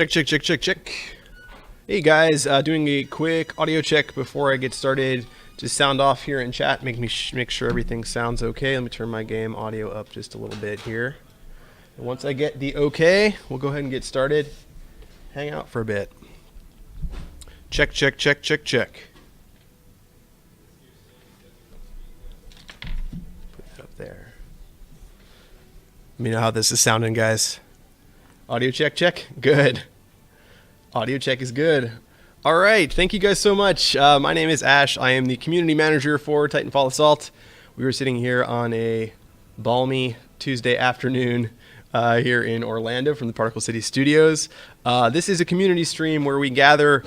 Check, check, check, check, check. Hey guys, doing a quick audio check before I get started. Just sound off here in chat. Make sure everything sounds okay. Let me turn my game audio up just a little bit here. And once I get the okay, we'll go ahead and get started. Hang out for a bit. Check, check, check, check, check. Put that up there. Let me know how this is sounding, guys. Audio check, check. Good. Audio check is good. All right. Thank you guys so much. My name is Ash. I am the community manager for Titanfall Assault. We were sitting here on a balmy Tuesday afternoon here in Orlando from the Particle City Studios. This is a community stream where we gather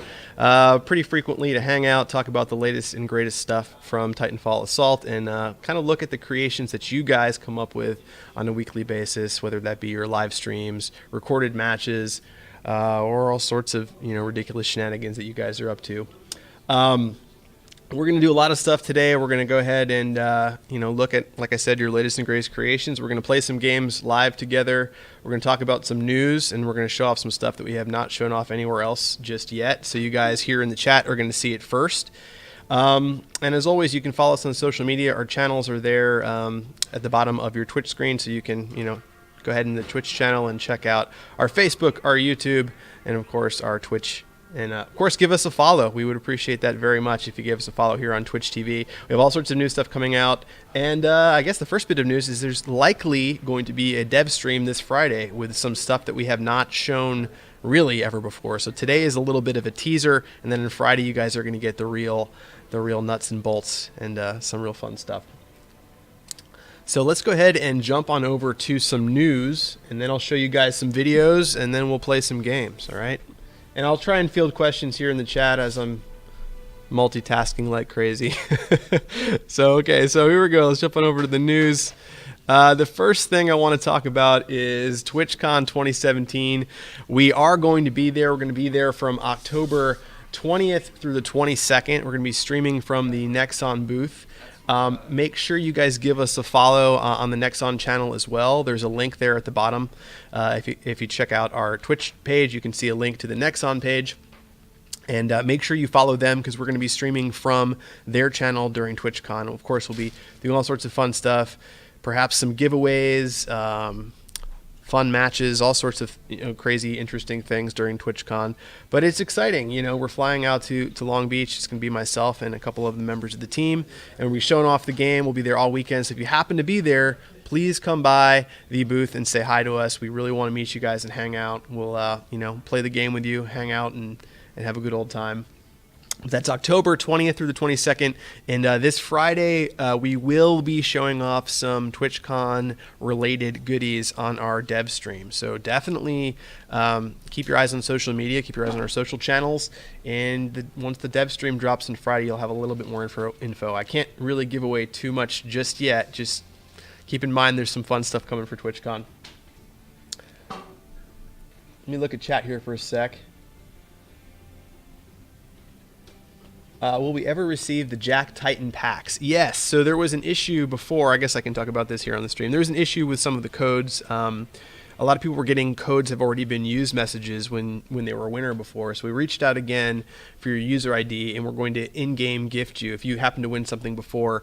pretty frequently to hang out, talk about the latest and greatest stuff from Titanfall Assault, and kind of look at the creations that you guys come up with on a weekly basis, whether that be your live streams, recorded matches, or all sorts of ridiculous shenanigans that you guys are up to. We're going to do a lot of stuff today. We're going to go ahead and look at, like I said, your latest and greatest creations. We're going to play some games live together. We're going to talk about some news, and we're going to show off some stuff that we have not shown off anywhere else just yet. So you guys here in the chat are going to see it first. And as always, you can follow us on social media. Our channels are there at the bottom of your Twitch screen, so you can go ahead in the Twitch channel and check out our Facebook, our YouTube, and of course our Twitch. And of course, give us a follow. We would appreciate that very much if you give us a follow here on Twitch TV. We have all sorts of new stuff coming out. And I guess the first bit of news is there's likely going to be a dev stream this Friday with some stuff that we have not shown really ever before. So today is a little bit of a teaser, and then on Friday you guys are going to get the real nuts and bolts and some real fun stuff. So let's go ahead and jump on over to some news, and then I'll show you guys some videos, and then we'll play some games, all right? And I'll try and field questions here in the chat as I'm multitasking like crazy. So here we go. Let's jump on over to the news. The first thing I want to talk about is TwitchCon 2017. We are going to be there. We're going to be there from October 20th through the 22nd. We're going to be streaming from the Nexon booth. Make sure you guys give us a follow on the Nexon channel as well. There's a link there at the bottom. If you check out our Twitch page, you can see a link to the Nexon page. And make sure you follow them because we're going to be streaming from their channel during TwitchCon. Of course, we'll be doing all sorts of fun stuff, perhaps some giveaways, fun matches, all sorts of crazy, interesting things during TwitchCon. But it's exciting. We're flying out to Long Beach. It's going to be myself and a couple of the members of the team. And we'll be showing off the game. We'll be there all weekend. So if you happen to be there, please come by the booth and say hi to us. We really want to meet you guys and hang out. We'll, play the game with you, hang out, and have a good old time. That's October 20th through the 22nd, and this Friday we will be showing off some TwitchCon related goodies on our dev stream. So definitely keep your eyes on social media, keep your eyes on our social channels, and once the dev stream drops on Friday, you'll have a little bit more info. I can't really give away too much just yet. Just keep in mind there's some fun stuff coming for TwitchCon. Let me look at chat here for a sec. Will we ever receive the Jack Titan packs? Yes. So there was an issue before. I guess I can talk about this here on the stream. There was an issue with some of the codes. A lot of people were getting codes have already been used messages when they were a winner before. So we reached out again for your user ID, and we're going to in-game gift you. If you happen to win something before,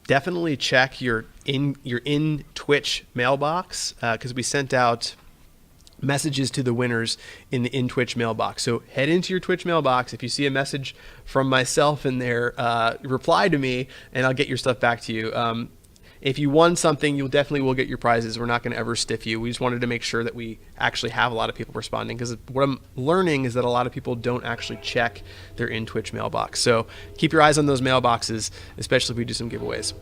definitely check your in Twitch mailbox because we sent out messages to the winners in the Twitch mailbox. So head into your Twitch mailbox. If you see a message from myself in there, reply to me and I'll get your stuff back to you. If you won something, you definitely will get your prizes. We're not going to ever stiff you. We just wanted to make sure that we actually have a lot of people responding, because what I'm learning is that a lot of people don't actually check their in Twitch mailbox. So keep your eyes on those mailboxes, especially if we do some giveaways.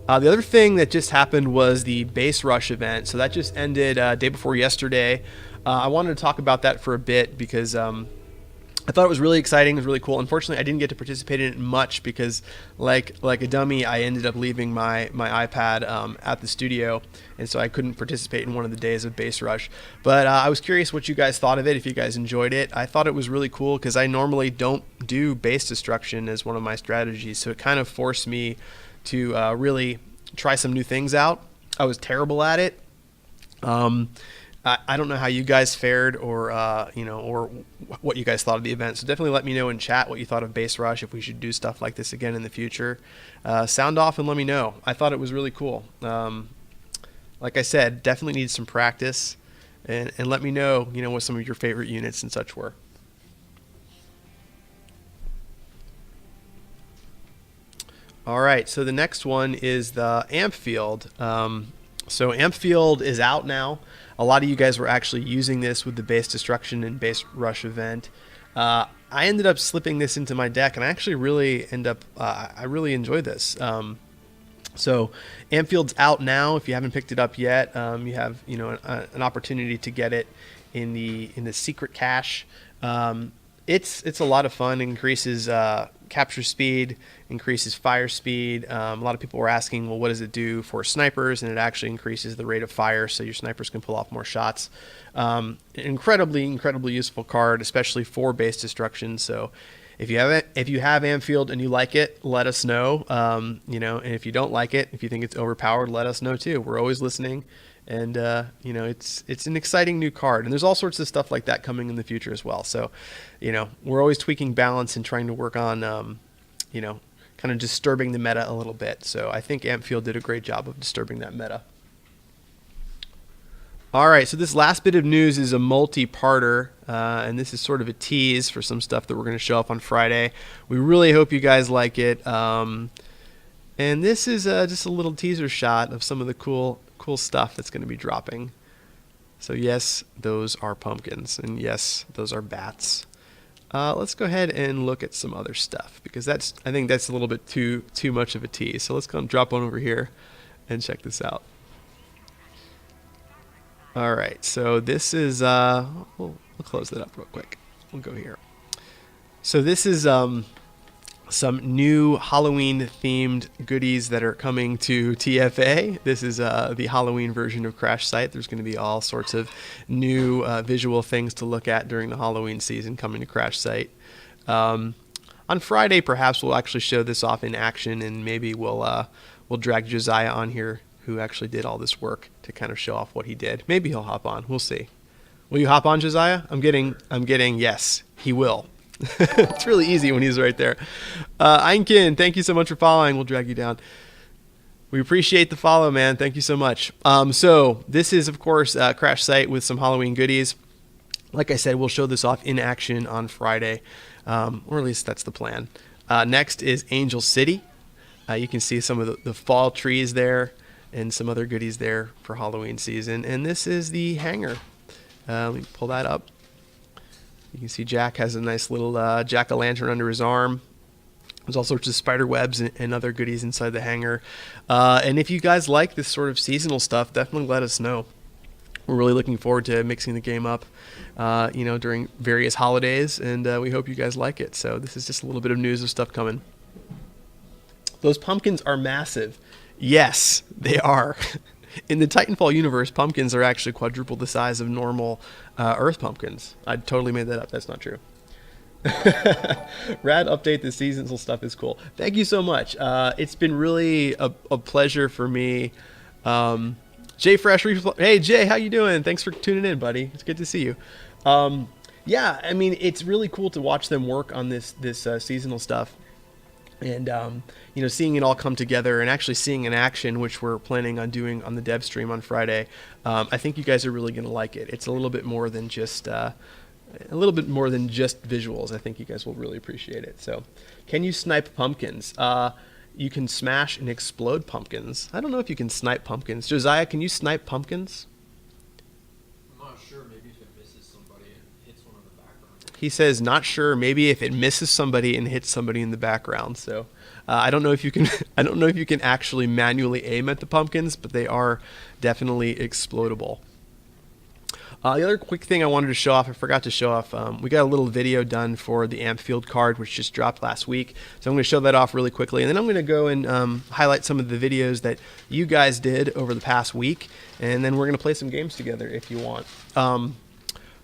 The other thing that just happened was the Base Rush event. So that just ended day before yesterday. I wanted to talk about that for a bit because I thought it was really exciting. It was really cool. Unfortunately, I didn't get to participate in it much because, like a dummy, I ended up leaving my iPad at the studio, and so I couldn't participate in one of the days of Base Rush. But I was curious what you guys thought of it, if you guys enjoyed it. I thought it was really cool because I normally don't do base destruction as one of my strategies, so it kind of forced me to really try some new things out. I was terrible at it. I don't know how you guys fared, or or what you guys thought of the event. So definitely let me know in chat what you thought of Base Rush. If we should do stuff like this again in the future, sound off and let me know. I thought it was really cool. Like I said, definitely need some practice, and let me know what some of your favorite units and such were. All right, so the next one is the Ampfield. So Ampfield is out now. A lot of you guys were actually using this with the Base Destruction and Base Rush event. I ended up slipping this into my deck, and I actually really I really enjoy this. So Ampfield's out now. If you haven't picked it up yet, you have an opportunity to get it in the secret cache. It's a lot of fun. It increases capture speed, increases fire speed. A lot of people were asking, well, what does it do for snipers? And it actually increases the rate of fire, so your snipers can pull off more shots. Incredibly useful card, especially for Base Destruction. So if you have Ampfield and you like it, let us know. And if you don't like it, if you think it's overpowered, let us know too. We're always listening. And it's an exciting new card, and there's all sorts of stuff like that coming in the future as well. So, we're always tweaking balance and trying to work on, kind of disturbing the meta a little bit. So I think Ampfield did a great job of disturbing that meta. All right, so this last bit of news is a multi-parter, and this is sort of a tease for some stuff that we're going to show up on Friday. We really hope you guys like it. And this is just a little teaser shot of some of the cool stuff that's going to be dropping. So yes, those are pumpkins, and yes, those are bats. Let's go ahead and look at some other stuff, because I think that's a little bit too much of a tease. So let's come drop one over here and check this out. All right, so this is we'll close that up real quick. We'll go here. So this is some new Halloween-themed goodies that are coming to TFA. This is the Halloween version of Crash Site. There's going to be all sorts of new visual things to look at during the Halloween season coming to Crash Site. On Friday, perhaps we'll actually show this off in action, and maybe we'll drag Josiah on here, who actually did all this work, to kind of show off what he did. Maybe he'll hop on. We'll see. Will you hop on, Josiah? I'm getting yes, he will. It's really easy when he's right there. Einkin, thank you so much for following. We'll drag you down. We appreciate the follow, man. Thank you so much. So this is, of course, Crash Site with some Halloween goodies. Like I said, we'll show this off in action on Friday, or at least that's the plan. Next is Angel City. You can see some of the fall trees there and some other goodies there for Halloween season. And this is the hangar. Let me pull that up. You can see Jack has a nice little jack-o'-lantern under his arm. There's all sorts of spider webs and other goodies inside the hangar. And if you guys like this sort of seasonal stuff, definitely let us know. We're really looking forward to mixing the game up, during various holidays, and we hope you guys like it. So this is just a little bit of news of stuff coming. Those pumpkins are massive. Yes, they are. In the Titanfall universe, pumpkins are actually quadruple the size of normal Earth pumpkins. I totally made that up. That's not true. Rad update. The seasonal stuff is cool. Thank you so much. It's been really a pleasure for me. Jay Fresh, hey Jay, how you doing? Thanks for tuning in, buddy. It's good to see you. Yeah, I mean, it's really cool to watch them work on this seasonal stuff. And, seeing it all come together and actually seeing in action, which we're planning on doing on the dev stream on Friday, I think you guys are really going to like it. It's a little bit more than just visuals. I think you guys will really appreciate it. So, can you snipe pumpkins? You can smash and explode pumpkins. I don't know if you can snipe pumpkins. Josiah, can you snipe pumpkins? I'm not sure. Maybe if it misses somebody and hits one in the background. He says, not sure. Maybe if it misses somebody and hits somebody in the background. So I don't know if you can. I don't know if you can actually manually aim at the pumpkins, but they are definitely explodable. The other quick thing I wanted to show off, I forgot to show off, we got a little video done for the Ampfield card, which just dropped last week. So I'm going to show that off really quickly, and then I'm going to go and highlight some of the videos that you guys did over the past week, and then we're going to play some games together if you want.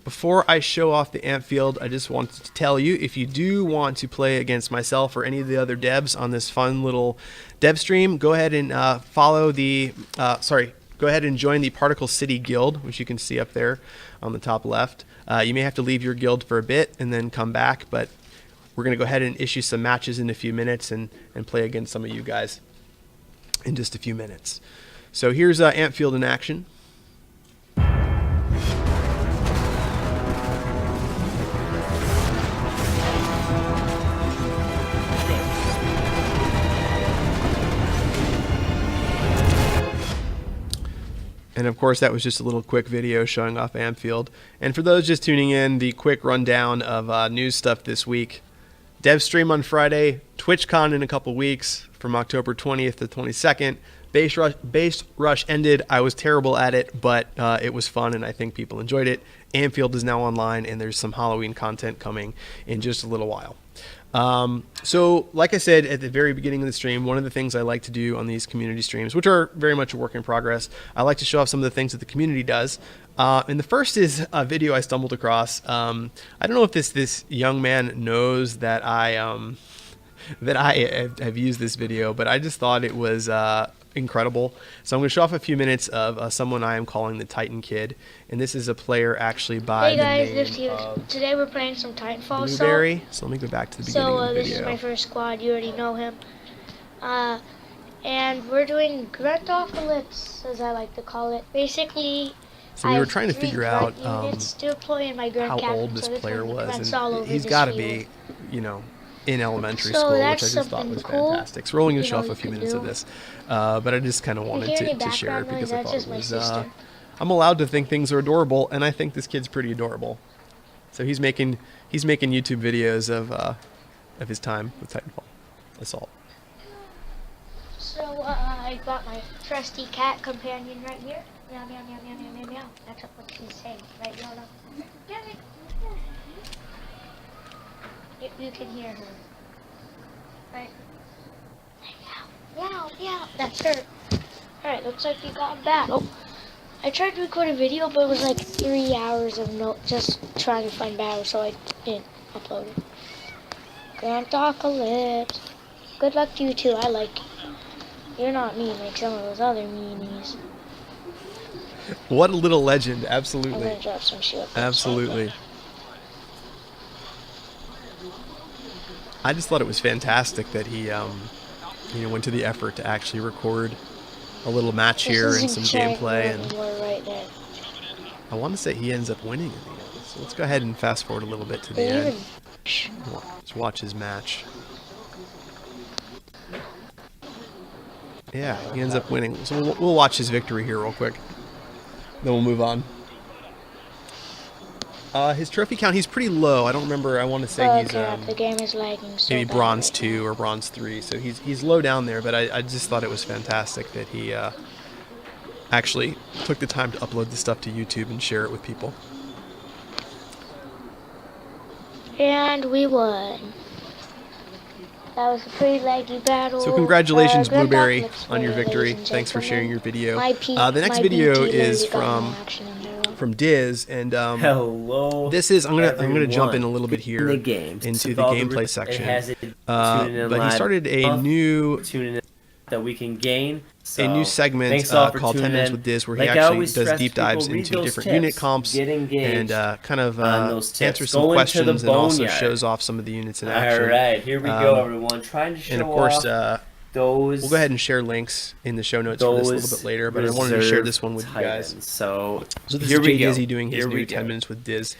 Before I show off the Ampfield, I just wanted to tell you, if you do want to play against myself or any of the other devs on this fun little dev stream, go ahead and follow the, go ahead and join the Particle City Guild, which you can see up there on the top left. You may have to leave your guild for a bit and then come back, but we're going to go ahead and issue some matches in a few minutes and play against some of you guys in just a few minutes. So here's Ampfield in action. And of course, that was just a little quick video showing off Ampfield. And for those just tuning in, the quick rundown of news stuff this week. Dev stream on Friday, TwitchCon in a couple weeks from October 20th to 22nd. Base Rush ended. I was terrible at it, but it was fun, and I think people enjoyed it. Ampfield is now online, and there's some Halloween content coming in just a little while. So like I said at the very beginning of the stream, one of the things I like to do on these community streams, which are very much a work in progress, I like to show off some of the things that the community does. And the first is a video I stumbled across. I don't know if this young man knows that I have used this video, but I just thought it was incredible. So I'm going to show off a few minutes of someone I am calling the Titan Kid, and this is a player actually by hey guys, the name Lift here. of Today we're playing some Titanfall. Blueberry. So let me go back to the beginning of the this video. is my first squad. You already know him. And we're doing Gruntocalypse, as I like to call it. Basically, So we were trying to figure out how old this player was, and he's got to be, in elementary So school, which I that's just thought was something cool, fantastic. So we're only going to you show know, off a few you can minutes of do. this, but I just kind of wanted hear any to share it background because noise? I That's thought just it my was. sister. I'm allowed to think things are adorable, and I think this kid's pretty adorable. So he's making YouTube videos of his time with Titanfall Assault. So I got my trusty cat companion right here. Meow, meow, meow, meow, meow, meow, meow. That's what she's saying, right, Yola? You can hear her. Right? Meow, meow, meow. That's her. Alright, looks like we got a battle. I tried to record a video, but it was like 3 hours of just trying to find battles, so I didn't upload it. Gruntocalypse. Good luck to you too, I like you. You're not mean like some of those other meanies. What a little legend! I'm Absolutely, gonna drop some shit. absolutely. I just thought it was fantastic that he, went to the effort to actually record a little match here and some gameplay, and right there. I want to say he ends up winning in the end. So let's go ahead and fast forward a little bit to the They end. even Let's watch his match. Yeah, he ends up winning. So we'll watch his victory here real quick. Then we'll move on. His trophy count, he's pretty low. I don't remember. I want to say he's the game is lagging so maybe bad bronze right 2 or bronze 3. So he's low down there, but I just thought it was fantastic that he actually took the time to upload the stuff to YouTube and share it with people. now. And we won. That was a pretty laggy battle. So congratulations, Blueberry, Gruntocalypse on your player, victory. ladies and Thanks for sharing your video. My The next my video BT is literally got from no action in there. Diz, and Hello. this is I'm gonna jump in everyone. a little bit here In the game. into With the all gameplay it section. has it But tuning in he live started a stuff, new tuning in that we can gain. So, new segment thanks all for called 10 tuning Minutes in. with Diz, where Like he I actually always does stress deep people, dives read into those different tips, unit comps get engaged and kind of on those tips. answers some Go into the questions and also boneyard. shows off some of the units in action. All right, here we go, everyone. Trying to show And of course, off those. we'll go ahead and share links in the show notes for this a little bit later, but I wanted to share this one with you guys. Titans. So This here is we Jay go. Dizzy doing his Here we new go. 10 Minutes with Diz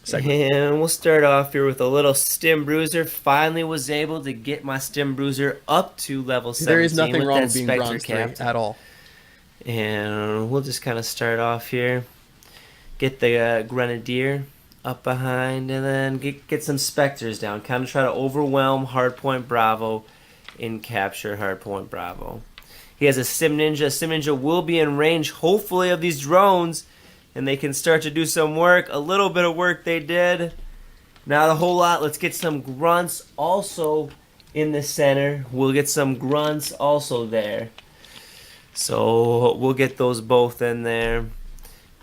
segment. And we'll start off here with a little Stim Bruiser. Finally was able to get my Stim Bruiser up to level 17. There is nothing with wrong that with being Spectre bronze 3 cap. at all. And we'll just kind of start off here. Get the Grenadier up behind, and then get some Spectres down. Kind of try to overwhelm Hardpoint Bravo and capture Hardpoint Bravo. He has a Sim Ninja. Sim Ninja will be in range, hopefully, of these drones, and they can start to do some work. A little bit of work they did. Not a whole lot. Let's get some Grunts also in the center. We'll get some Grunts also there. So we'll get those both in there.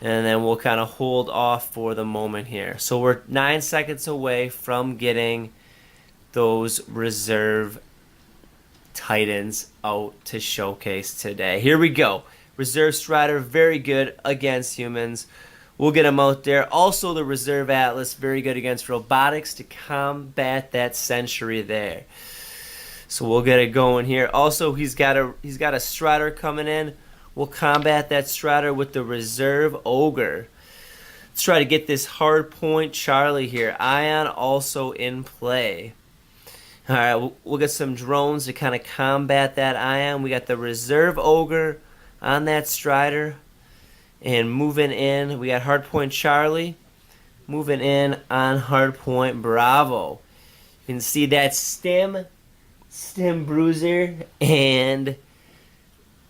And then we'll kind of hold off for the moment here. So we're 9 seconds away from getting those reserve Titans out to showcase today. Here we go. Reserve Strider, very good against humans. We'll get him out there. Also, the Reserve Atlas, very good against robotics to combat that Sentry there. So we'll get it going here. Also, he's got a Strider coming in. We'll combat that Strider with the Reserve Ogre. Let's try to get this Hardpoint Charlie here. Ion also in play. All right, we'll get some drones to kind of combat that Ion. We got the Reserve Ogre on that Strider. And moving in, we got Hardpoint Charlie. Moving in on Hardpoint Bravo. You can see that Stim Bruiser, and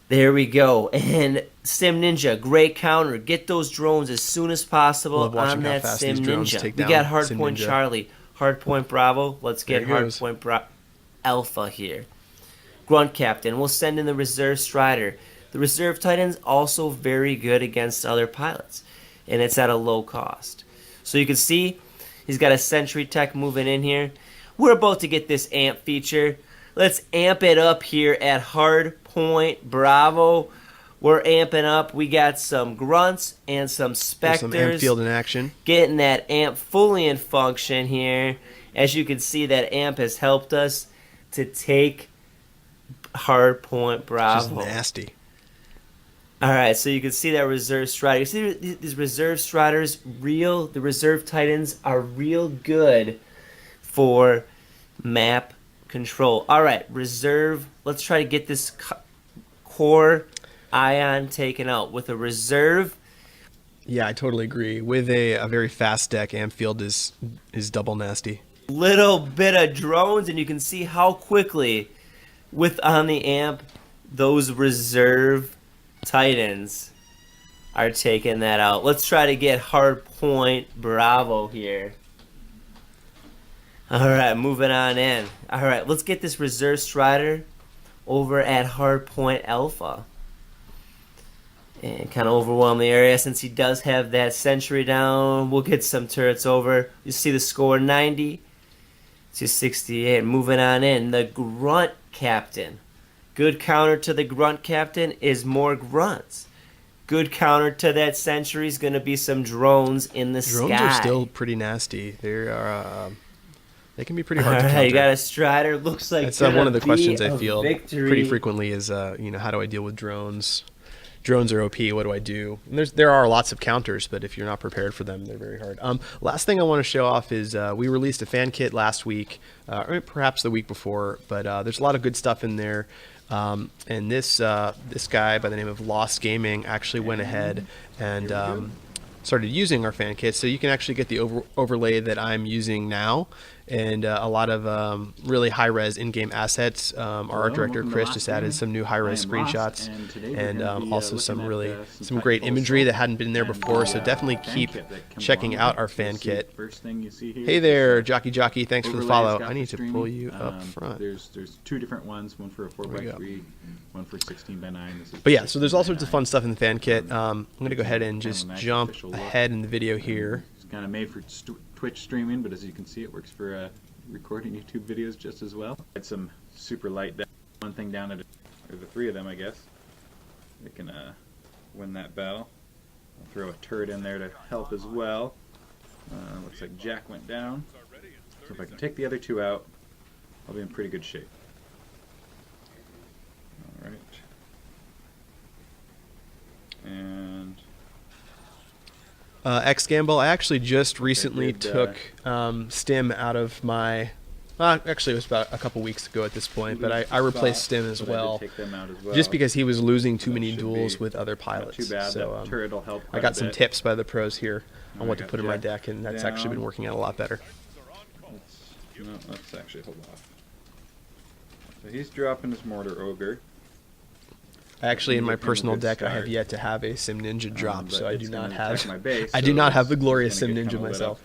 there we go. And Stim Ninja, great counter. Get those drones as soon as possible on that Stim Ninja. We got Hardpoint Charlie, Hardpoint Bravo. Let's get Hardpoint Alpha here. Grunt Captain. We'll send in the Reserve Strider. The Reserve Titan's also very good against other pilots, and it's at a low cost. So you can see he's got a Sentry Tech moving in here. We're about to get this amp feature. Let's amp it up here at Hardpoint Bravo. We're amping up. We got some Grunts and some Spectres. Some amp field in action. Getting that amp fully in function here. As you can see, that amp has helped us to take Hardpoint Bravo. Just nasty. All right, so you can see that Reserve Strider. You see these Reserve Striders, the Reserve Titans are real good for map control. All right, Reserve. Let's try to get this core Ion taken out with a Reserve. Yeah, I totally agree. With a very fast deck, amp field is double nasty. Little bit of drones, and you can see how quickly, on the amp, those Reserve Titans are taking that out. Let's try to get Hardpoint Bravo here. All right, moving on in. All right, let's get this Reserve Strider over at Hardpoint Alpha. And kind of overwhelm the area since he does have that Sentry down. We'll get some turrets over. You see the score 90 to 68. Moving on in. The Grunt Captain. Good counter to the Grunt Captain is more Grunts. Good counter to that Sentry is going to be some drones in the sky. Drones are still pretty nasty. They can be pretty hard to counter. You got a Strider. Looks like that's one of the questions I feel victory. Pretty frequently is, how do I deal with drones? Drones are OP. What do I do? And there are lots of counters, but if you're not prepared for them, they're very hard. Last thing I want to show off is we released a fan kit last week, or perhaps the week before, but there's a lot of good stuff in there. And this guy by the name of Lost Gaming actually went ahead and started using our fan kit, so you can actually get the overlay that I'm using now, and a lot of really high-res in-game assets. Our art director Chris just added some new high-res screenshots, and also some great imagery that hadn't been there before. So definitely keep checking out our fan kit. Hey there, Jockey, thanks for the follow. I need to pull you up front. There's two different ones, one for a 4x3, one for 16x9. But yeah, so there's all sorts of fun stuff in the fan kit. I'm gonna go ahead and just jump ahead in the video here. It's kind of made for Twitch streaming, but as you can see, it works for recording YouTube videos just as well. Had some super light one thing down at, or the three of them, I guess. They can win that battle. I'll throw a turret in there to help as well. Looks like Jack went down. So if I can take the other two out, I'll be in pretty good shape. All right. And X Gamble, I actually just recently took Stim out of my. Actually, it was about a couple weeks ago at this point, but I replaced Stim as well, just because he was losing too many duels with other pilots. So I got some tips by the pros here on what to put in my deck, and that's actually been working out a lot better. Let's actually hold off. So he's dropping his Mortar Ogre. Actually, in my personal deck, I have yet to have a Sim Ninja drop, so I do not have. I do not have the glorious Sim Ninja myself.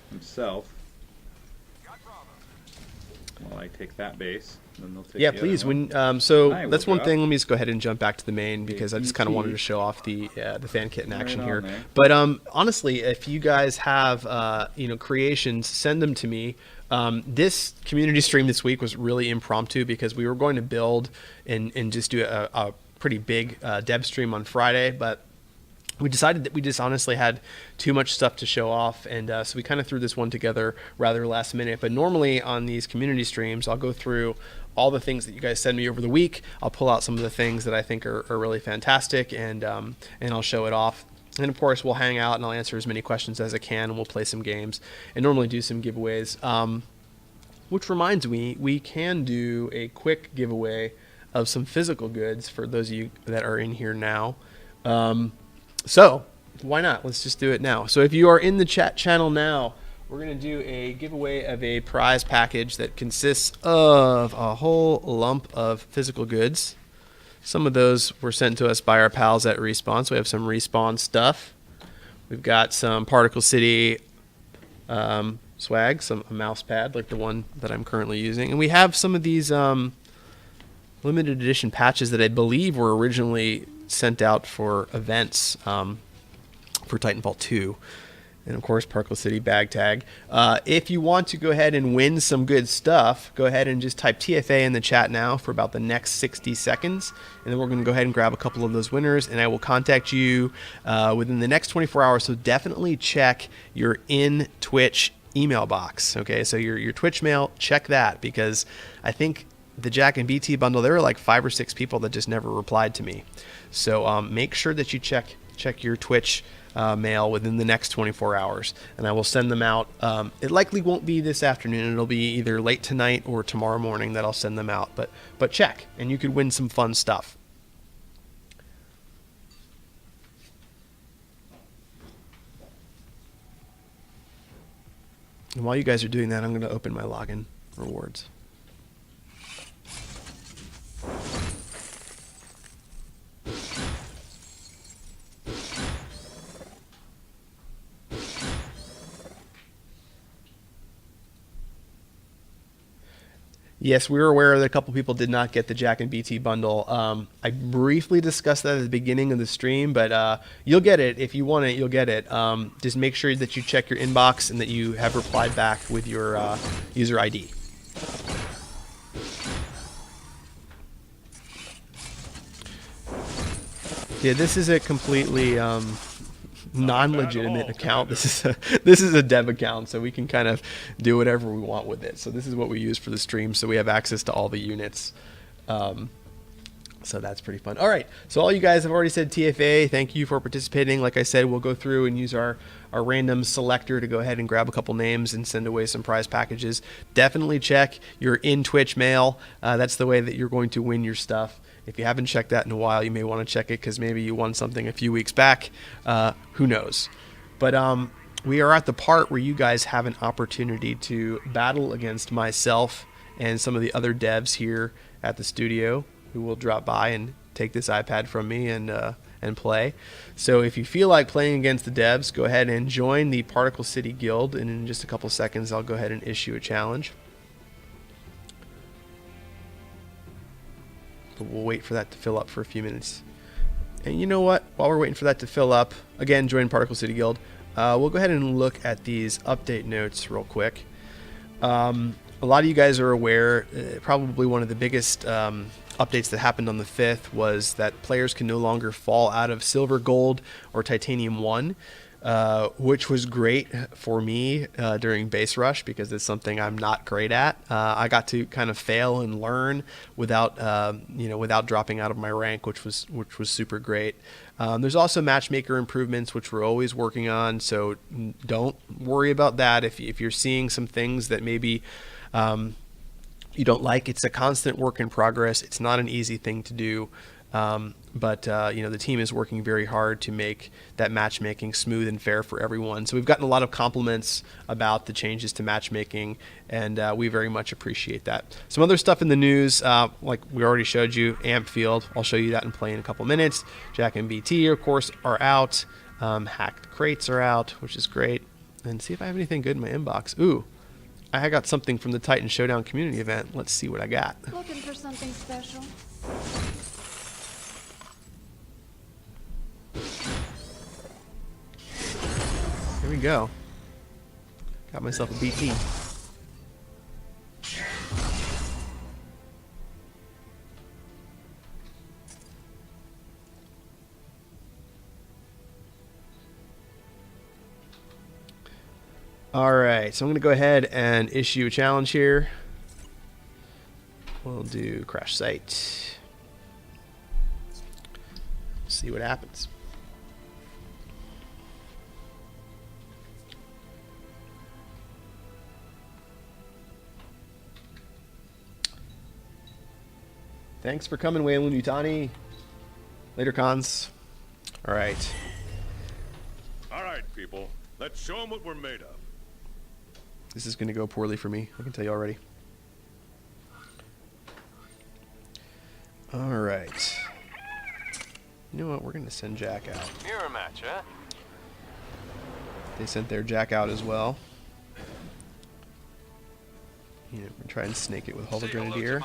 Well, I take that base. Then they'll take yeah, the please. other one. So that's one thing. Let me just go ahead and jump back to the main because I just kind of wanted to show off the fan kit in action here. But honestly, if you guys have creations, send them to me. This community stream this week was really impromptu because we were going to build and just do a pretty big dev stream on Friday, but we decided that we just honestly had too much stuff to show off, and so we kind of threw this one together rather last minute. But normally on these community streams, I'll go through all the things that you guys send me over the week. I'll pull out some of the things that I think are really fantastic, and I'll show it off. And of course, we'll hang out and I'll answer as many questions as I can, and we'll play some games and normally do some giveaways. Which reminds me, we can do a quick giveaway of some physical goods for those of you that are in here now. So why not? Let's just do it now. So if you are in the chat channel now, we're going to do a giveaway of a prize package that consists of a whole lump of physical goods. Some of those were sent to us by our pals at Respawn, so we have some Respawn stuff. We've got some Particle City swag, a mouse pad like the one that I'm currently using. And we have some of these limited edition patches that I believe were originally sent out for events for Titanfall 2. And of course, Particle City bag tag. If you want to go ahead and win some good stuff, go ahead and just type TFA in the chat now for about the next 60 seconds. And then we're going to go ahead and grab a couple of those winners, and I will contact you within the next 24 hours. So definitely check your in Twitch email box. Okay, so your Twitch mail, check that, because I think the Jack and BT bundle, there were like 5 or 6 people that just never replied to me. So make sure that you check your Twitch mail within the next 24 hours, and I will send them out. It likely won't be this afternoon. It'll be either late tonight or tomorrow morning that I'll send them out. But check, and you could win some fun stuff. And while you guys are doing that, I'm going to open my login rewards. Yes, we were aware that a couple people did not get the Jack and BT bundle. I briefly discussed that at the beginning of the stream, but you'll get it. If you want it, you'll get it. Just make sure that you check your inbox and that you have replied back with your user ID. Yeah, this is a completely non-legitimate account. This is a dev account, so we can kind of do whatever we want with it. So this is what we use for the stream, so we have access to all the units. So that's pretty fun. All right, so all you guys have already said TFA. Thank you for participating. Like I said, we'll go through and use our random selector to go ahead and grab a couple names and send away some prize packages. Definitely check your in Twitch mail. That's the way that you're going to win your stuff. If you haven't checked that in a while, you may want to check it, because maybe you won something a few weeks back. Who knows? But we are at the part where you guys have an opportunity to battle against myself and some of the other devs here at the studio, who will drop by and take this iPad from me and play. So if you feel like playing against the devs, go ahead and join the Particle City Guild, and in just a couple seconds I'll go ahead and issue a challenge. But we'll wait for that to fill up for a few minutes. And you know what? While we're waiting for that to fill up, again, join Particle City Guild. We'll go ahead and look at these update notes real quick. A lot of you guys are aware, probably one of the biggest updates that happened on the 5th was that players can no longer fall out of Silver, Gold, or Titanium 1. Which was great for me during base rush, because it's something I'm not great at. I got to kind of fail and learn without without dropping out of my rank, which was super great. There's also matchmaker improvements, which we're always working on, so don't worry about that. If you're seeing some things that maybe you don't like, it's a constant work in progress. It's not an easy thing to do. But the team is working very hard to make that matchmaking smooth and fair for everyone. So we've gotten a lot of compliments about the changes to matchmaking, and we very much appreciate that. Some other stuff in the news, like we already showed you, Ampfield. I'll show you that in play in a couple minutes. Jack and BT, of course, are out. Hacked crates are out, which is great. And see if I have anything good in my inbox. Ooh, I got something from the Titan Showdown community event. Let's see what I got. Looking for something special? Here we go. Got myself a BT. Alright, so I'm going to go ahead and issue a challenge here. We'll do crash site. See what happens. Thanks for coming, Wayland Utani. Later, cons. Alright. Alright, people. Let's show them what we're made of. This is going to go poorly for me. I can tell you already. Alright. You know what? We're going to send Jack out. Mirror match, huh? They sent their Jack out as well. You know, we're trying to snake it with Hull the Grenadier.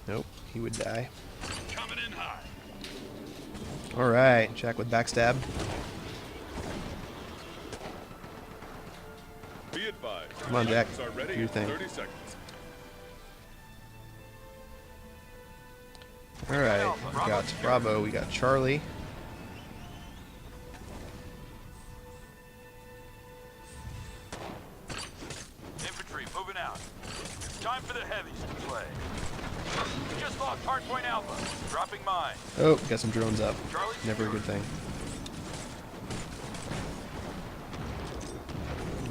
Nope, he would die. Coming in high. Alright, Jack with backstab. Be advised. Come on, Jack. Are ready Do your in thing. 30 seconds. Alright, we got Bravo, we got Charlie. Infantry moving out. It's time for the heavies to play. We just lost hardpoint Alpha. Dropping mine. Oh, got some drones up. Never a good thing.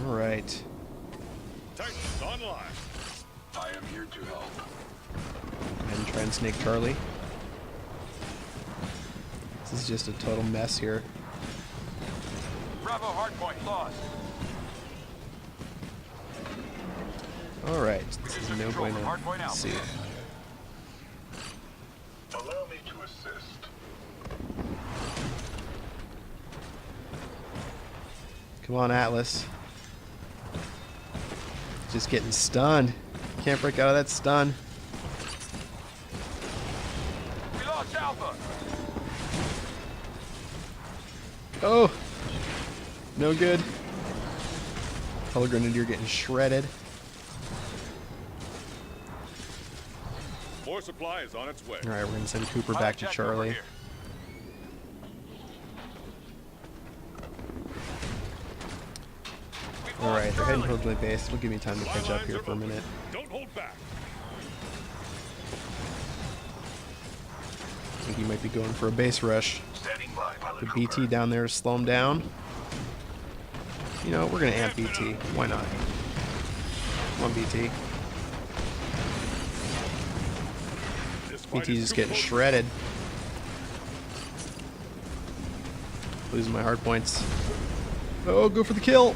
Alright. Titans online. I am here to help. And try and snake Charlie. This is just a total mess here. Bravo hardpoint lost. Alright, this is no bueno. Let's see. Allow me to assist. Come on, Atlas. Just getting stunned. Can't break out of that stun. We lost Alpha. Oh! No good. Color Grenadier getting shredded. More supply is on its way. Alright, we're gonna send Cooper back to Charlie. Alright, they're heading towards my base. Will give me time to catch up here for a minute. Don't hold back. I think he might be going for a base rush. Standing by, The BT down there to slow him down. You know, we're gonna amp BT. Why not? Come on, BT. BT's just getting shredded. Losing my hard points. Oh, go for the kill!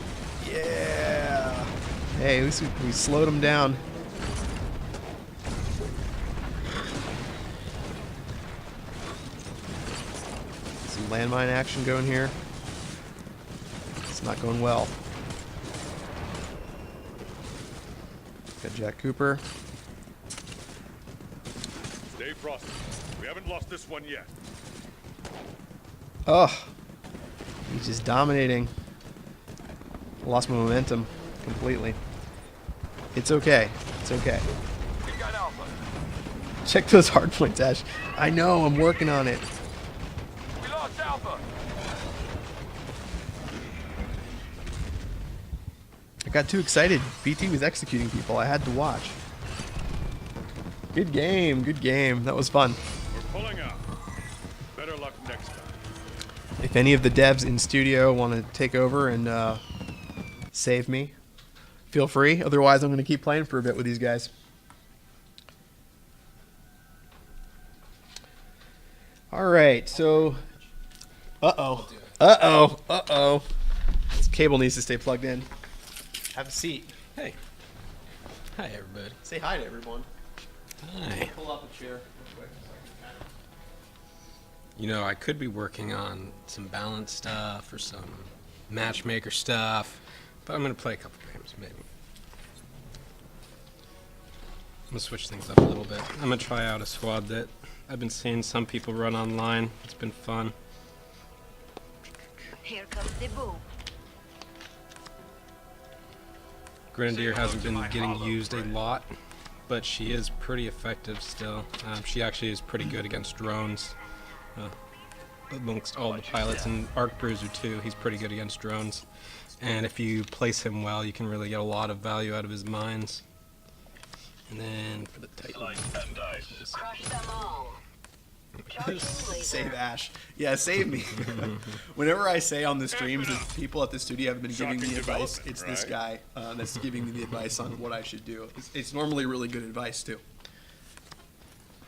Yeah! Hey, at least we slowed him down. Some landmine action going here. It's not going well. Got Jack Cooper. Stay frosty. We haven't lost this one yet. Oh! He's just dominating. Lost my momentum completely. It's okay. It's okay. We got Alpha. Check those hard points, Ash. I know, I'm working on it. We lost Alpha. I got too excited. BT was executing people. I had to watch. Good game. Good game. That was fun. We're pulling out. Better luck next time. If any of the devs in studio want to take over and save me, feel free. Otherwise, I'm going to keep playing for a bit with these guys. All right, so... Uh-oh. Uh-oh. Uh-oh. This cable needs to stay plugged in. Have a seat. Hey. Hi, everybody. Say hi to everyone. Hi. Pull up a chair real quick. You know, I could be working on some balance stuff or some matchmaker stuff, but I'm going to play a couple games, maybe. I'm going to switch things up a little bit. I'm going to try out a squad that I've been seeing some people run online. It's been fun. Here comes the boom. Grenadier hasn't been getting used a lot, but she is pretty effective still. She actually is pretty good against drones. amongst all the pilots, and Arc Bruiser too. He's pretty good against drones. And if you place him well, you can really get a lot of value out of his mines. And then for the Titan, Crush them all. Save Ash. Yeah, save me. Whenever I say on the streams that people at the studio have been giving me advice, it's this guy that's giving me the advice on what I should do. It's normally really good advice too.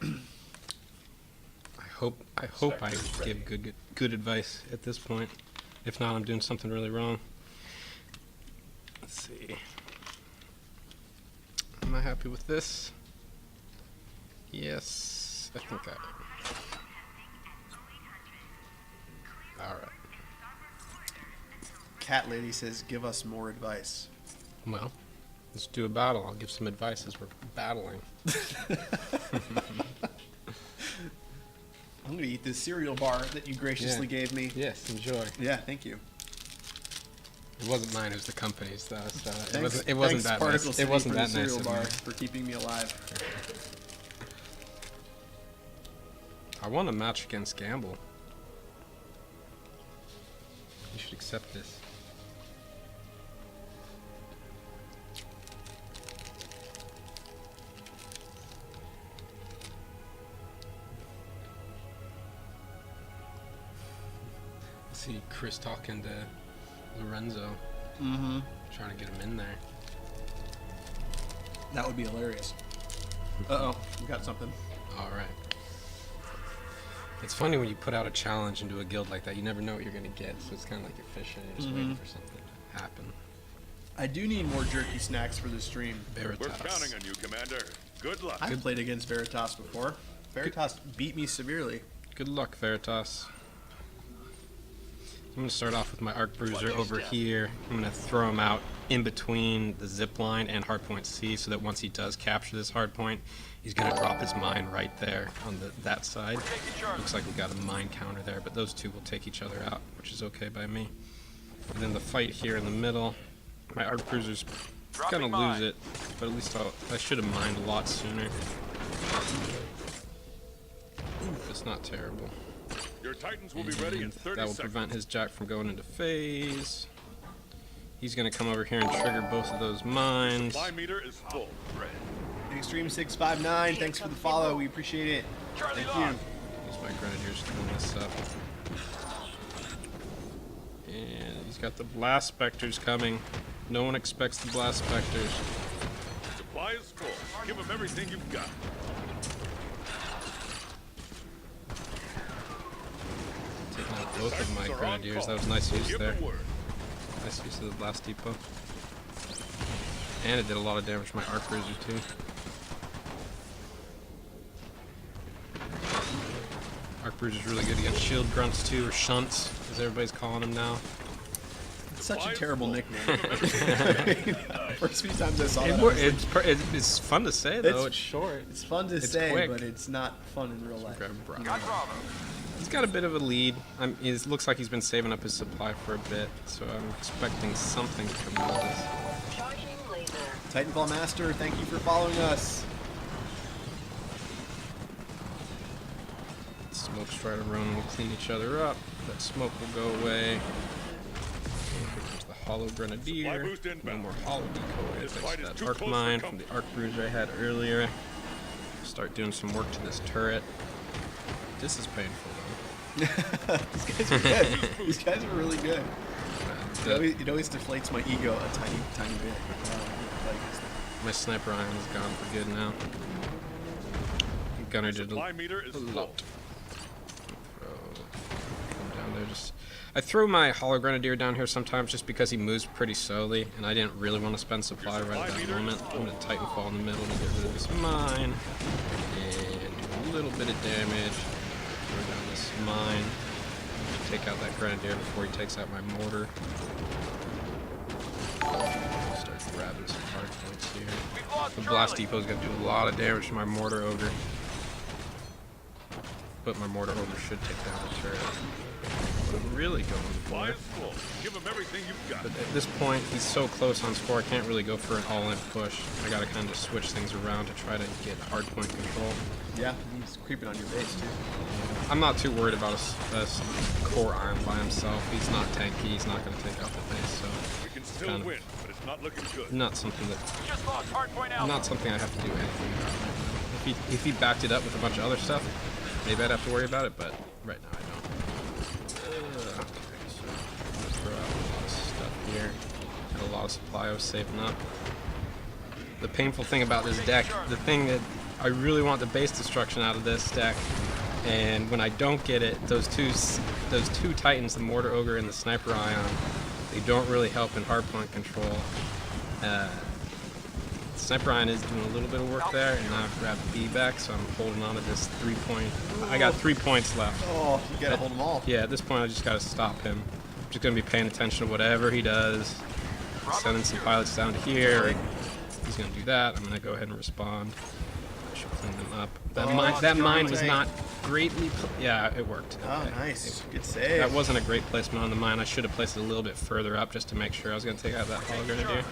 I hope I give good advice at this point. If not, I'm doing something really wrong. Let's see. Am I happy with this? Yes, I think that. All right. Cat Lady says, "Give us more advice." Well, let's do a battle. I'll give some advice as we're battling. I'm gonna eat this cereal bar that you graciously Yeah. gave me. Yes, enjoy. Yeah, thank you. It wasn't mine; it was the company's, though. So Thanks, it wasn't thanks, that Particle nice. City It wasn't for that the nice cereal of bar me. for keeping me alive. I won a match against Gamble. You should accept this. See Chris talking to Lorenzo, Mm-hmm. trying to get him in there. That would be hilarious. Uh-oh, we got something. All right. It's funny when you put out a challenge into a guild like that. You never know what you're gonna get, so it's kind of like you're fishing. You're just waiting for something to happen. I do need more jerky snacks for the stream. We're Veritas. counting on you, Commander. Good luck. I've played against Veritas before. Veritas beat me severely. Good luck, Veritas. I'm gonna start off with my Arc Bruiser over here. I'm gonna throw him out in between the zip line and hardpoint C, so that once he does capture this hardpoint, he's gonna drop his mine right there on that side. Taking charge. Looks like we got a mine counter there, but those two will take each other out, which is okay by me. And then the fight here in the middle, my Arc Bruiser's Dropping gonna mine. lose it, but at least I should have mined a lot sooner. It's not terrible. Your Titans will be ready in And 30 that will seconds. prevent his jack from going into phase. He's gonna come over here and trigger both of those mines. Supply meter is full. Extreme 659, thanks for the follow. We appreciate it. Charlie Thank lock. you. These my grenadiers doing this up. And he's got the blast specters coming. No one expects the blast specters. Supply is full. Give them everything you've got. Taking out both of my Titans are on grenadiers. call. That was nice use Give there. the word. Nice use of the blast depot. And it did a lot of damage to my Arc Bruiser too. Arc Bruiser's really good against shield grunts too, or shunts, as everybody's calling them now. It's such a terrible nickname. Nice. First few times I saw that, I was like, It's fun to say though. It's- It's short. it's fun to It's say, quick. but it's not fun in real life. Grab Bravo. Got Bravo. He's got a bit of a lead. It looks like he's been saving up his supply for a bit, so I'm expecting something to come out of this. Charging laser. Titanfall Master, thank you for following us. Smoke Strider Ronin will clean each other up. That smoke will go away. And here comes the Hollow Grenadier. Supply boost No inbound. more Hollow Decoy. This Thanks fight to is that too Arc close for Mine from comfort. the Arc Bruiser I had earlier. Start doing some work to this turret. This is painful though. These guys are good. These guys are really good. The- It always deflates my ego a tiny bit. Like, my sniper iron is gone for good now. Gunner did Supply a meter is full. lot. Come down there, I throw my Hollow Grenadier down here sometimes just because he moves pretty slowly, and I didn't really want to spend supply right at that moment. I'm going to Titanfall in the middle to get rid of this mine, and do a little bit of damage. Throw down this mine. Take out that Grenadier before he takes out my mortar. Start grabbing some hard points here. We've lost The Blast Charlie. Depot's going to do a lot of damage to my mortar ogre. But my mortar ogre should take down the turret. What I'm really going Supply for. is full. Give them everything you've got. But at this point, he's so close on score, I can't really go for an all-in push. I gotta kind of switch things around to try to get hardpoint control. yeah, he's creeping on your base too. I'm not too worried about a core arm by himself. He's not tanky. He's not going to take out the base. So We can still kind of win, but it's not looking good. not something that Just lost hardpoint Alpha. not something I have to do anything about right now. If he backed it up with a bunch of other stuff, maybe I'd have to worry about it. But right now I don't. Okay, so I'm gonna throw out a lot of stuff here. Got a lot of supply I was saving up. The painful thing about this deck, the thing that I really want the base destruction out of this deck, and when I don't get it, those two Titans, the Mortar Ogre and the Sniper Ion, they don't really help in hardpoint control. Sniper Ion is doing a little bit of work there, and now I've grabbed B back, so I'm holding on to this 3 point. I got 3 points left. Oh, you gotta hold them all. Yeah, at this point I just gotta stop him. I'm just gonna be paying attention to whatever he does. Sending some pilots down to here. He's gonna do that. I'm gonna go ahead and respond. I should clean them up. That mine was not greatly. Yeah, it worked. Oh, Okay. nice. Good save. That wasn't a great placement on the mine. I should have placed it a little bit further up just to make sure I was gonna take out that Hollow Grenadier.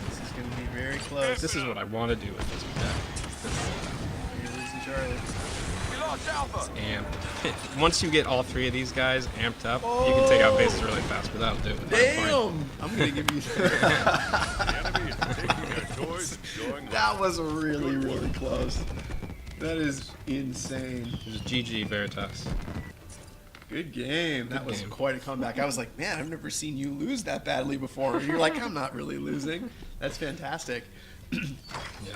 This is gonna be very close. This is what I want to do with this deck. You're losing Charlie. We lost Alpha. Amped. Once you get all 3 of these guys amped up, you can take out bases really fast, but that'll do it with hardpoint. Damn! I'm gonna give you. The enemy is taking their toys and going home. That was really, really close. That is insane. It was GG Veritas. Good game. That was game. quite a comeback. I was like, man, I've never seen you lose that badly before. And you're like, I'm not really losing. That's fantastic. Yeah,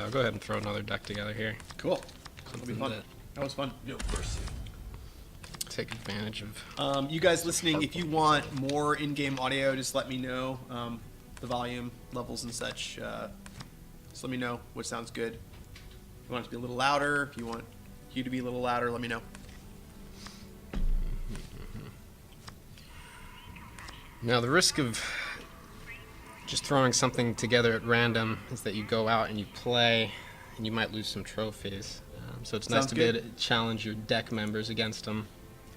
I'll go ahead and throw another deck together here. Cool. That'll be Something fun. that That was fun. take advantage of. You guys listening, if you want more in-game audio, just let me know the volume levels and such. Just let me know what sounds good. If you want it to be a little louder, if you want you to be a little louder, let me know. Now, the risk of just throwing something together at random is that you go out and you play, and you might lose some trophies. So it's nice Sounds to be able to challenge your deck members against them.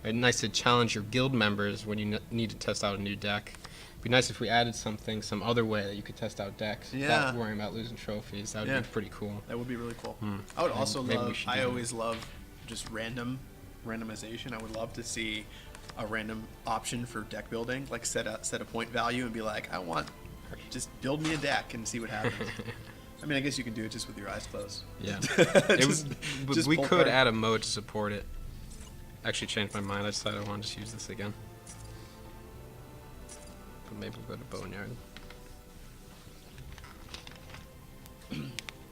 It's nice to challenge your guild members when you need to test out a new deck. It'd be nice if we added something, some other way that you could test out decks without Yeah. worrying about losing trophies. That would Yeah. be pretty cool. That would be really cool. I would also Maybe we love. should I do always love just randomization. I would love to see a random option for deck building, like set a point value and be like, I want just build me a deck and see what happens. I mean, I guess you can do it just with your eyes closed. Yeah. Just- But just we pull could card. add a mode to support it. Actually changed my mind. I decided I want to just use this again. But maybe we'll go to Boneyard.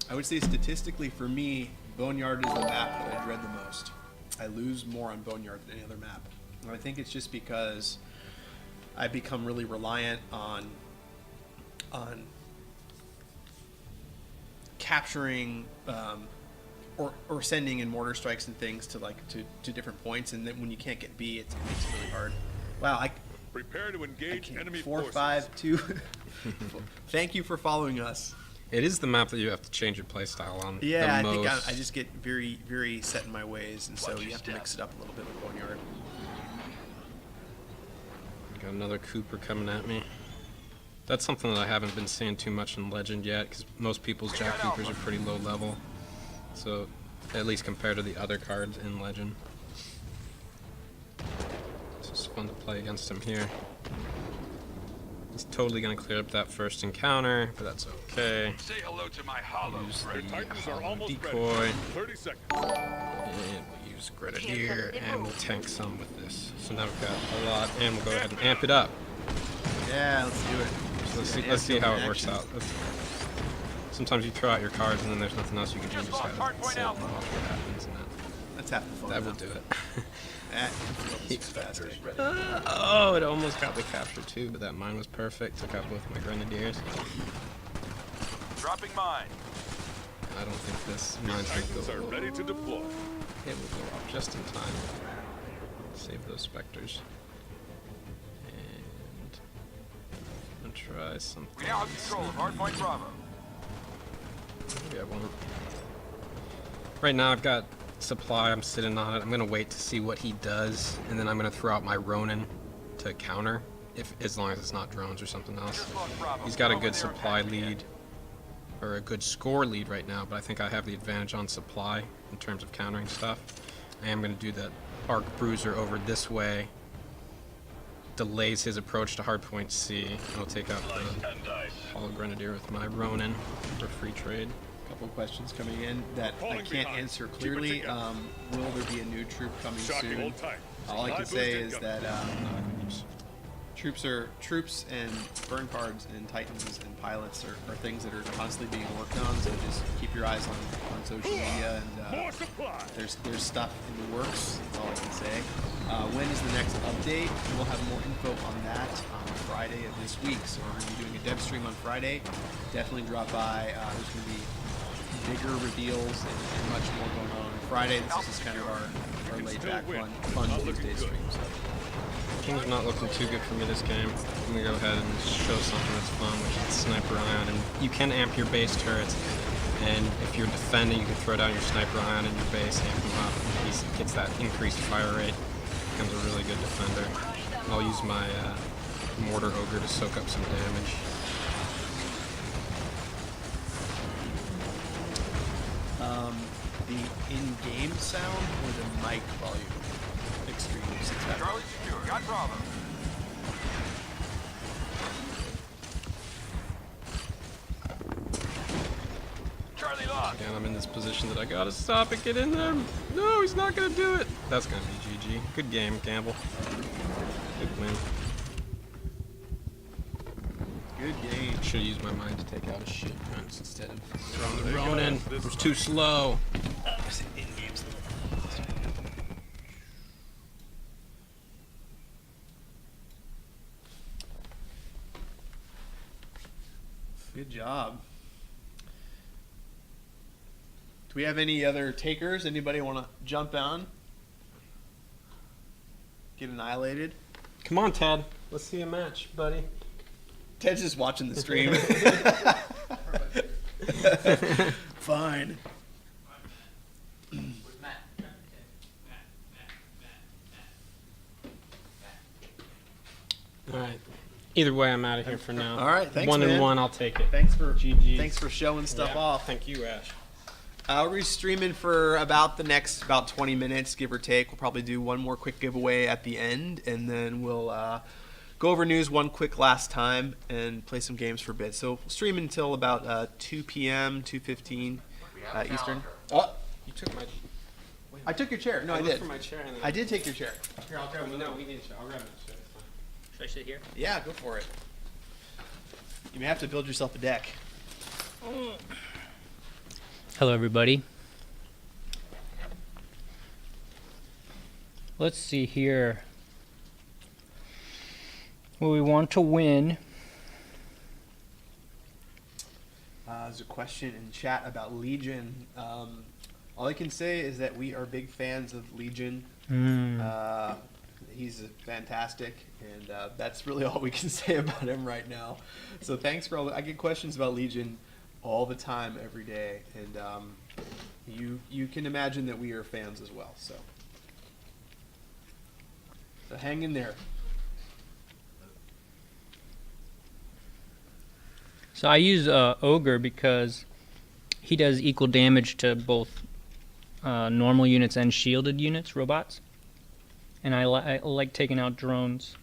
I would say statistically for me, Boneyard is the map that I dread the most. I lose more on Boneyard than any other map. And I think it's just because I become really reliant on capturing or sending in mortar strikes and things to different points, and then when you can't get B, it makes it really hard. Wow, Prepare to I engage can't. enemy 4, forces. 5, 2. Thank you for following us. It is the map that you have to change your playstyle on. Yeah, the I think most. I just get very, very set in my ways, and so you have to mix it up a little bit with Boneyard. Got another Cooper coming at me. That's something that I haven't been seeing too much in Legend yet, because most people's Jack Coopers are pretty low level. So, at least compared to the other cards in Legend. So it's fun to play against him here. He's totally going to clear up that first encounter, but that's okay. Say hello to my hollow. Use Your the Titans are hollow almost decoy. ready. 30 seconds. And we'll use Grenadier, and we'll tank some with this. So now we've got a lot, and we'll go ahead and amp it up. Yeah, let's do it. So let's see how it works out. Sometimes you throw out your cards, and then there's nothing else you can do. Just Just lost have it hardpoint sit and Alpha. watch what happens, and That's half the fun. that will do it. That is faster. Oh, it almost got the capture too, but that mine was perfect. Took out both my Grenadiers. Dropping mine. I don't think this mine should Titans are go. ready to deploy. It will go off just in time. Save those specters. And I'm gonna try something. We now have control of hardpoint Bravo. Maybe I won't. Right now I've got supply, I'm sitting on it. I'm gonna wait to see what he does, and then I'm gonna throw out my Ronin to counter, as long as it's not drones or something else. Just lost Bravo. He's got a Over good there, supply attacking lead, or a good score lead right now, but I think I have the advantage on supply in terms of countering stuff. I am gonna do that Arc Bruiser over this way delays his approach to hardpoint C. I'll take out the Hollow Grenadier with my Ronin for free trade. Couple questions coming in that I can't answer clearly. Will there be a new troop coming soon? All I can say is that troops and burn cards and titans and pilots are things that are constantly being worked on. So just keep your eyes on social media, and there's stuff in the works. That's all I can say. When is the next update? We'll have more info on that on Friday of this week. So we're going to be doing a dev stream on Friday. Definitely drop by. There's going to be bigger reveals and much more going on Friday. This is kind of our laid back fun Tuesday stream. So. Things are not looking too good for me this game. I'm gonna go ahead and show something that's fun, which is Sniper Ion. And you can amp your base turrets, and if you're defending, you can throw down your Sniper Ion in your base, amp him up. He gets that increased fire rate, becomes a really good defender. I'll use my Mortar Ogre to soak up some damage. The in-game sound or the mic volume? Extreme. Charlie secure. Got Bravo. Charlie lost. Again, I'm in this position that I gotta stop it, get in there. No, he's not gonna do it. That's gonna be GG. Good game, Campbell. Good win. Good game. Should have used my mind to take out a shit punch instead of throwing the Ronin. It was too slow. Good job. Do we have any other takers? Anybody want to jump on? Get annihilated? Come on, Ted. Let's see a match, buddy. Ted's just watching the stream. Fine. All right. Either way, I'm out of here for now. All right, thanks, 1 man. and 1, I'll take it. Thanks for GG. Thanks for showing stuff off. Thank you, Ash. We're streaming for about the next 20 minutes, give or take. We'll probably do one more quick giveaway at the end, and then we'll go over news one quick last time and play some games for a bit. So we'll stream until about 2 p.m., 2:15 Eastern. Oh, You took my... I took your chair. No, I looked did. for my chair and then... I did take your chair. Here, I'll grab it. No, we need a chair. I'll grab it. It's fine. Should I sit here? Yeah, go for it. You may have to build yourself a deck. Hello, everybody. Let's see here. Well, we want to win. There's a question in chat about Legion. All I can say is that we are big fans of Legion. He's fantastic, and that's really all we can say about him right now. So thanks for all. I get questions about Legion all the time, every day, and you can imagine that we are fans as well. So hang in there. So I use Ogre because he does equal damage to both normal units and shielded units, robots. And I like taking out drones.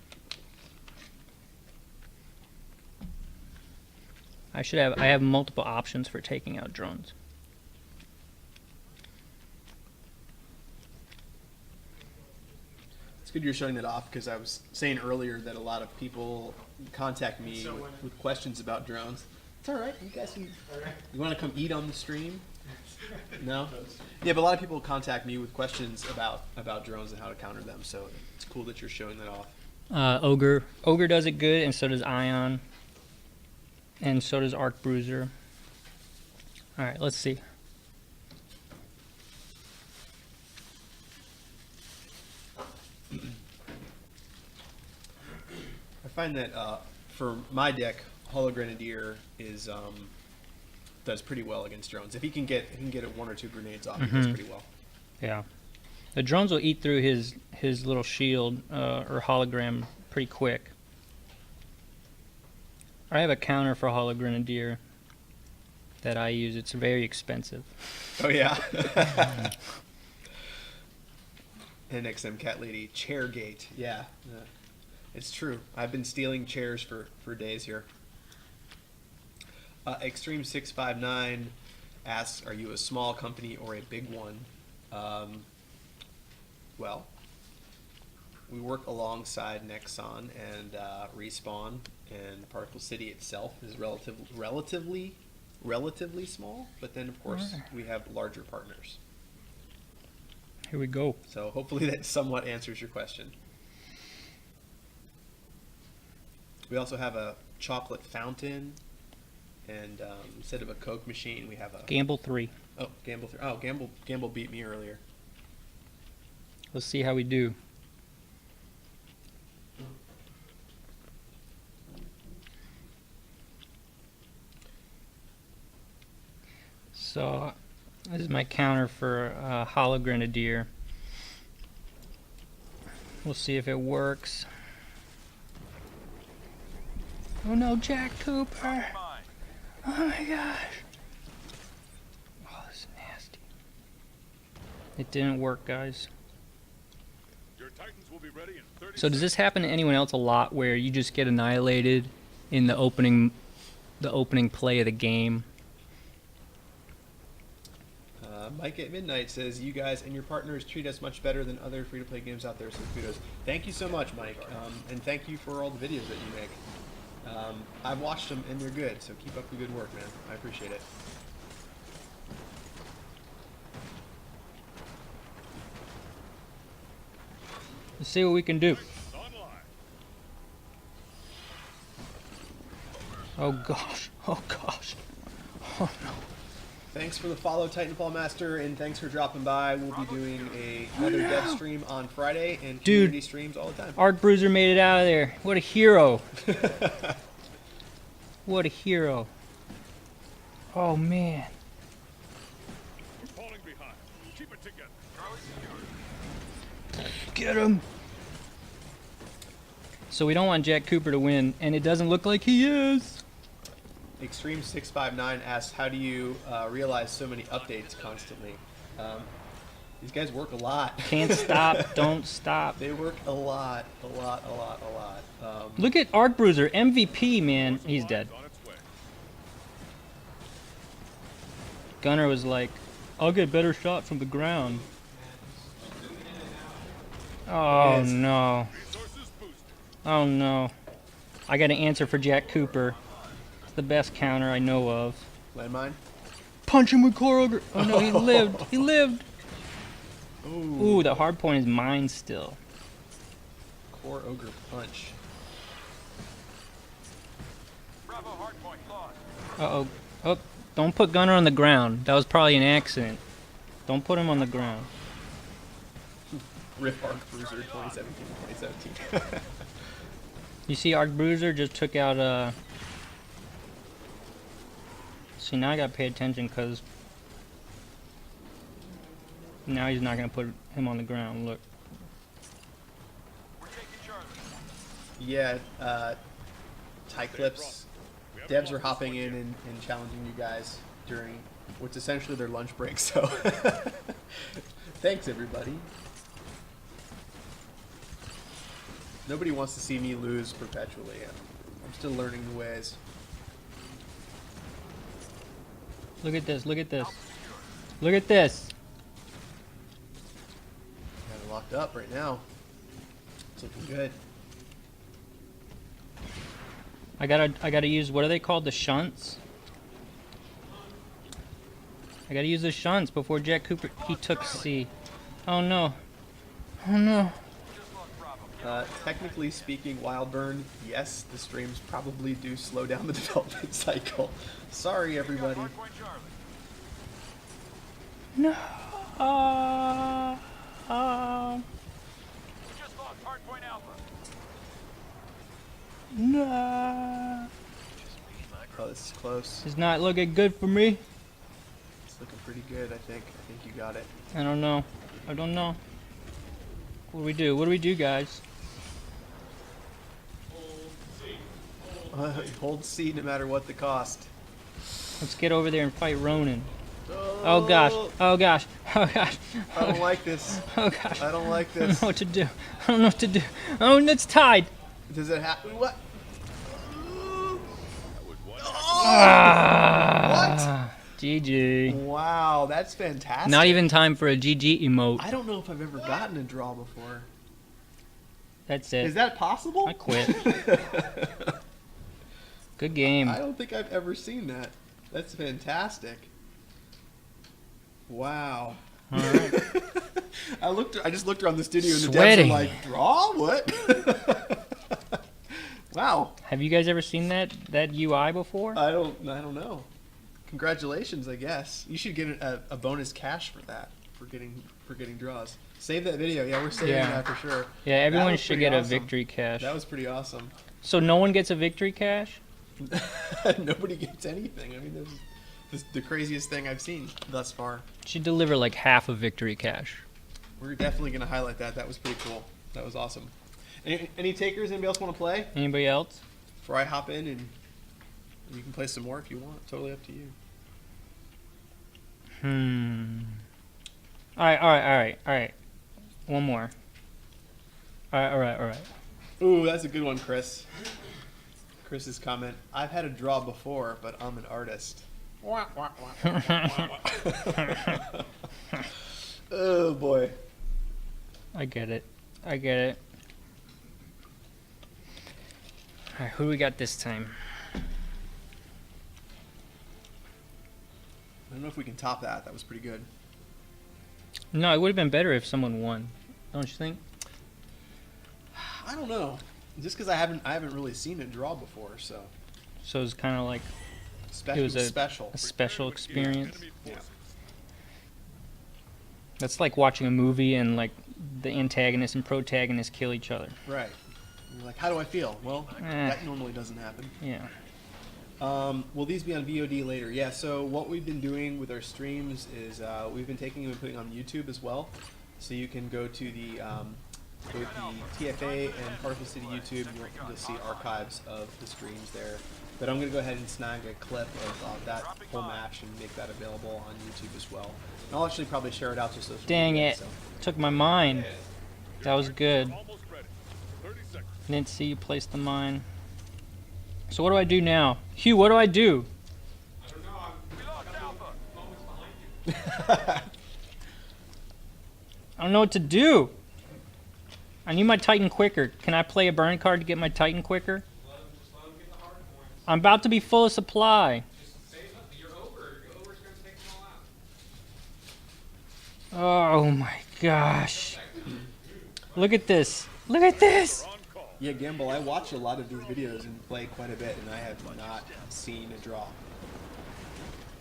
I have multiple options for taking out drones. It's good you're showing that off, because I was saying earlier that a lot of people contact me with questions about drones. It's all right. You guys can. You want to come eat on the stream? No? Yeah, but a lot of people contact me with questions about drones and how to counter them, so it's cool that you're showing that off. Ogre does it good, and so does Ion. And so does Arc Bruiser. Alright, let's see. I find that for my deck, Hollow Grenadier is does pretty well against drones. If he can get it 1 or 2 grenades off, he does pretty well. Yeah. The drones will eat through his little shield or hologram pretty quick. I have a counter for Hollow Grenadier that I use. It's very expensive. Oh yeah. NXM Cat Lady. Chairgate. Yeah. It's true. I've been stealing chairs for days here. Extreme659 asks, are you a small company or a big one? Well, we work alongside Nexon and Respawn, and Particle City itself is relatively small, but then of course we have larger partners. Here we go. So hopefully that somewhat answers your question. We also have a chocolate fountain, and instead of a Coke machine, we have a Gamble 3. Oh, Gamble 3. Oh, Gamble beat me earlier. Let's see how we do. So, this is my counter for Hollow Grenadier. We'll see if it works. Oh no, Jack Cooper! Oh my gosh! Oh, this is nasty. It didn't work, guys. Your Titans will be ready in 30 So does this happen to anyone else a lot, where you just get annihilated in the opening play of the game? Mike at Midnight says, you guys and your partners treat us much better than other free-to-play games out there, so kudos. Thank you so much, Mike, and thank you for all the videos that you make. I've watched them, and they're good, so keep up the good work, man. I appreciate it. Let's see what we can do. Oh gosh, oh gosh, oh no. Thanks for the follow, Titanfall Master, and thanks for dropping by. We'll be doing another dev stream on Friday, and community streams all the time. Arc Bruiser made it out of there. What a hero. What a hero. Oh man. falling behind. Keep it together. Get him. So we don't want Jack Cooper to win, and it doesn't look like he is. Extreme659 asks, how do you realize so many updates constantly? These guys work a lot. Can't stop, don't stop. They work a lot. Look at Arc Bruiser, MVP, man. He's dead. On its way. Gunner was like, I'll get better shot from the ground. Oh Yes. no. Resources boosted. Oh no. I got an answer for Jack Cooper. It's the best counter I know of. Landmine? Punch him with Core Ogre. Oh no, he lived. He lived. Ooh, Ooh, the hard point is mine still. Core Ogre Punch. Bravo hardpoint lost. Uh-oh. Oh, don't put Gunner on the ground. That was probably an accident. Don't put him on the ground. Rip Arc Bruiser 2017. You see Arc Bruiser just took out, See, now I gotta pay attention because now he's not gonna put him on the ground. Look. We're taking Charlie. Yeah, Tyclips. Devs are hopping in and challenging you guys during what's essentially their lunch break, so thanks everybody. Nobody wants to see me lose perpetually. I'm still learning the ways. Look at this, look at this. Look at this. Got it locked up right now. It's looking good. I gotta use, what are they called? The shunts? I gotta use the shunts before Jack Cooper, he took C. Oh no. Oh no. Technically speaking, Wildburn, yes, the streams probably do slow down the development cycle. Sorry, everybody. Hardpoint Charlie. No. We just lost hardpoint Alpha. No. Oh, this is close. It's not looking good for me. It's looking pretty good, I think. I think you got it. I don't know. I don't know. What do we do? What do we do, guys? Hold C no matter what the cost. Let's get over there and fight Ronan. Oh gosh. Oh gosh. Oh gosh. I don't like this. Oh gosh. I don't like I don't this. know what to do. I don't know what to do. Oh, and it's tied. Does it happen? What? Ah, GG. Wow, that's fantastic. Not even time for a GG emote. I don't know if I've ever gotten a draw before. That's it. Is that possible? I quit. Good game. I don't think I've ever seen that. That's fantastic. Wow. All right. I just looked around the studio and the devs Sweating. were like, draw? What? Wow. Have you guys ever seen that UI before? I don't know. Congratulations, I guess. You should get a bonus cash for that, for getting draws. Save that video. Yeah, we're saving Yeah. that for sure. Yeah, everyone was should pretty get a awesome. victory cash. That was pretty awesome. So no one gets a victory cash? Nobody gets anything. I mean, this is the craziest thing I've seen thus far. Should deliver like half a victory cash. We're definitely going to highlight that. That was pretty cool. That was awesome. Any takers? Anybody else want to play? Anybody else? Before I hop in, and you can play some more if you want. Totally up to you. All right. One more. All right. Ooh, that's a good one, Chris. Chris's comment. I've had a draw before, but I'm an artist. Oh boy. I get it. Alright, who do we got this time? I don't know if we can top that. That was pretty good. No, it would have been better if someone won. Don't you think? I don't know. Just because I haven't really seen a draw before, so So it's kind of like special. It was a- special. a special experience. Yeah. That's like watching a movie and like the antagonist and protagonist kill each other. Right. You're like, how do I feel? Well, that normally doesn't happen. Yeah. Will these be on VOD later? Yeah, so what we've been doing with our streams is we've been taking them and putting on YouTube as well. So you can go to the TFA and Particle City YouTube, and you'll see archives of the streams there. But I'm going to go ahead and snag a clip of that whole match and make that available on YouTube as well. And I'll actually probably share it out to social Dang media. it. So. Took my mine. That was good. Didn't see you place the mine. So what do I do now? Hugh, what do I do? I don't know what to do. I need my Titan quicker. Can I play a burn card to get my Titan quicker? I'm about to be full of supply. Oh my gosh. Look at this. Look at this. Yeah, Gamble, I watch a lot of these videos and play quite a bit, and I have not seen a draw.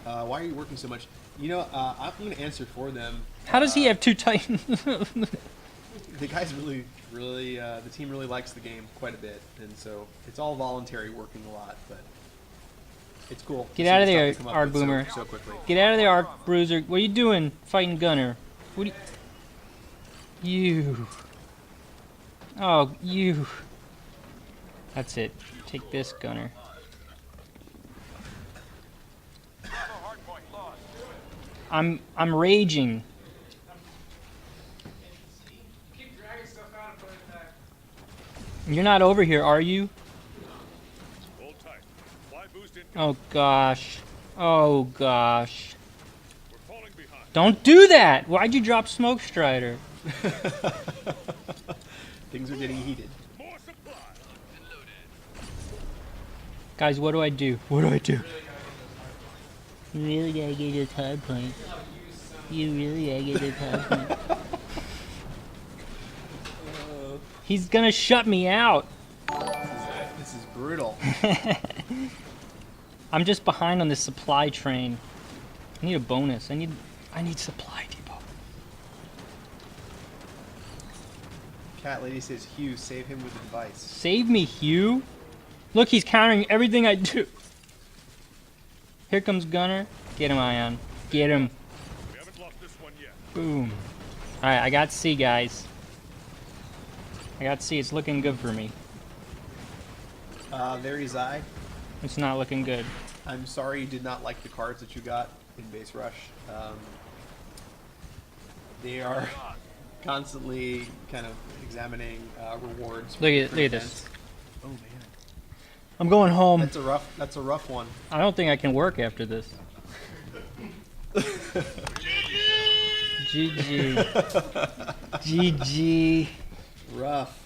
Why are you working so much? You know, I'm going to answer for them. How does he have two Titans? The guys really, the team really likes the game quite a bit, and so it's all voluntary working a lot, but it's cool. Get to see out of the stuff there, they come up Ard with Boomer. so quickly. Get out of there, Arc Bruiser. What are you doing fighting Gunner? What are you... Oh, you. That's it. Take this, Gunner. I'm raging. You're not over here, are you? Oh gosh. Oh gosh. Don't do that! Why'd you drop Smoke Strider? Things are getting heated. Guys, what do I do? What do I do? You really gotta get your time point. You really gotta get your time point. He's gonna shut me out. This is brutal. I'm just behind on this supply train. I need a bonus. I need supply depot. Cat Lady says, Hugh, save him with advice. Save me, Hugh. Look, he's countering everything I do. Here comes Gunner. Get him, Ion. Get him. Boom. Alright, I got C, guys. I got C. It's looking good for me. Very Zai, It's not looking good. I'm sorry you did not like the cards that you got. in Base Rush. They are constantly kind of examining rewards. Look at for this. events. Oh man, I'm going home. that's a rough one. I don't think I can work after this. GG. GG. Rough.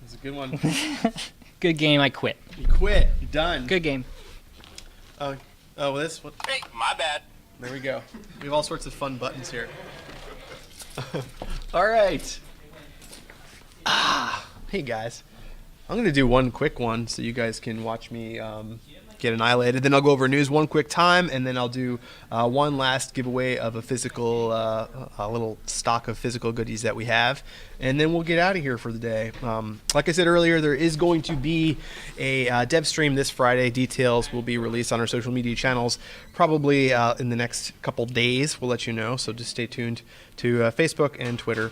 It's a good one. Good game. I quit. You quit. You're done. Good game. Oh, this what? Hey, my bad. There we go. We have all sorts of fun buttons here. All right. Hey guys. I'm going to do one quick one so you guys can watch me get annihilated. Then I'll go over news one quick time, and then I'll do one last giveaway of a physical, a little stock of physical goodies that we have, and then we'll get out of here for the day. Like I said earlier, there is going to be a dev stream this Friday. Details will be released on our social media channels probably in the next couple days. We'll let you know, so just stay tuned to Facebook and Twitter.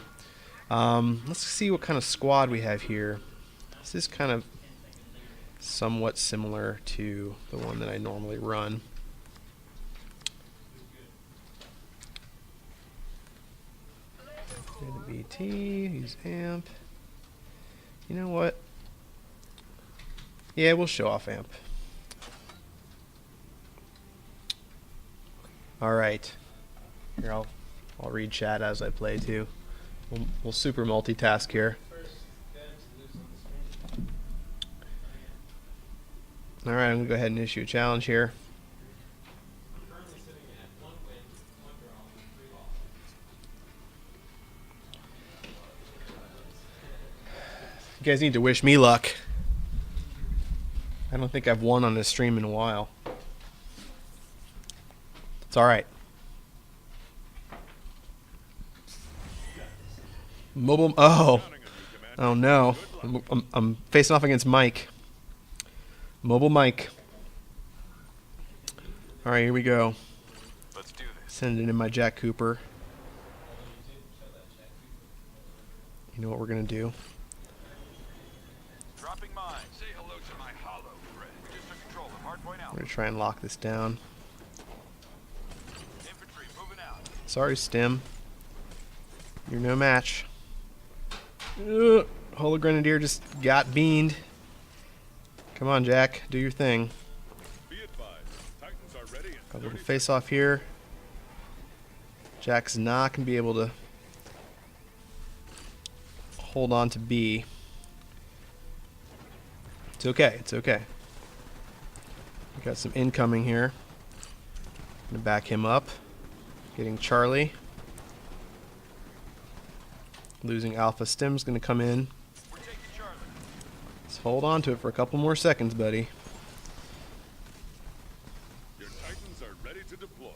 Let's see what kind of squad we have here. This is kind of somewhat similar to the one that I normally run. The BT, use amp. You know what? Yeah, we'll show off amp. All right. Here, I'll read chat as I play too. We'll super multitask here. All right, I'm gonna go ahead and issue a challenge here. You guys need to wish me luck. I don't think I've won on this stream in a while. It's all right. Mobile. Oh no. I'm facing off against Mike. Mobile Mike. All right, here we go. Let's do this. Sending in my Jack Cooper. You know what we're gonna do? Dropping mine. Say hello to my hollow friend. We just took control of hardpoint We're Alpha. gonna try and lock this down. Infantry moving out. Sorry, Stim. You're no match. Holo Grenadier just got beaned. Come on, Jack. Do your thing. Be advised. Titans are ready. Got a little face off here. Jack's not going to be able to hold on to B. It's okay. It's okay. We got some incoming here. Going to back him up. Getting Charlie. Losing Alpha. Stim's going to come in. We're taking Charlie. Let's hold on to it for a couple more seconds, buddy. Your Titans are ready to deploy.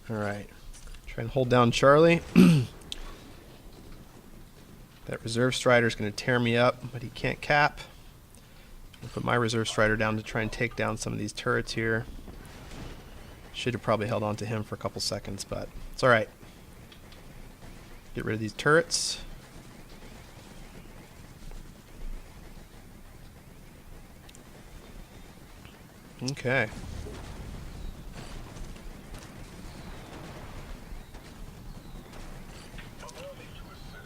Alright. Try and hold down Charlie. That reserve strider's going to tear me up, but he can't cap. I'll put my reserve strider down to try and take down some of these turrets here. Should have probably held on to him for a couple seconds, but it's alright. Get rid of these turrets. Okay.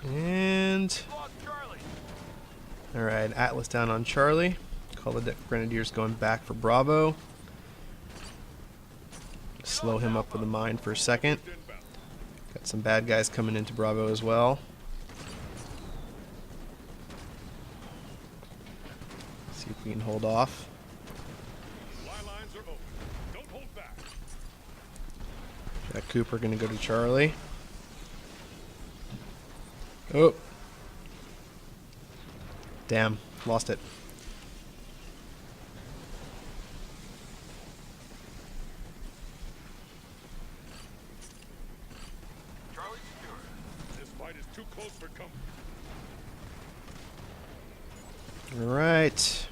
And Lost Charlie. alright, Atlas down on Charlie. Call the Grenadiers going back for Bravo. Slow him up with a mine for a second. Got some bad guys coming into Bravo as well. See if we can hold off. Lines are open. Don't hold back. Jack Cooper gonna go to Charlie. Oh. Damn, lost it. Charlie secure. This fight is too close for comfort. All right.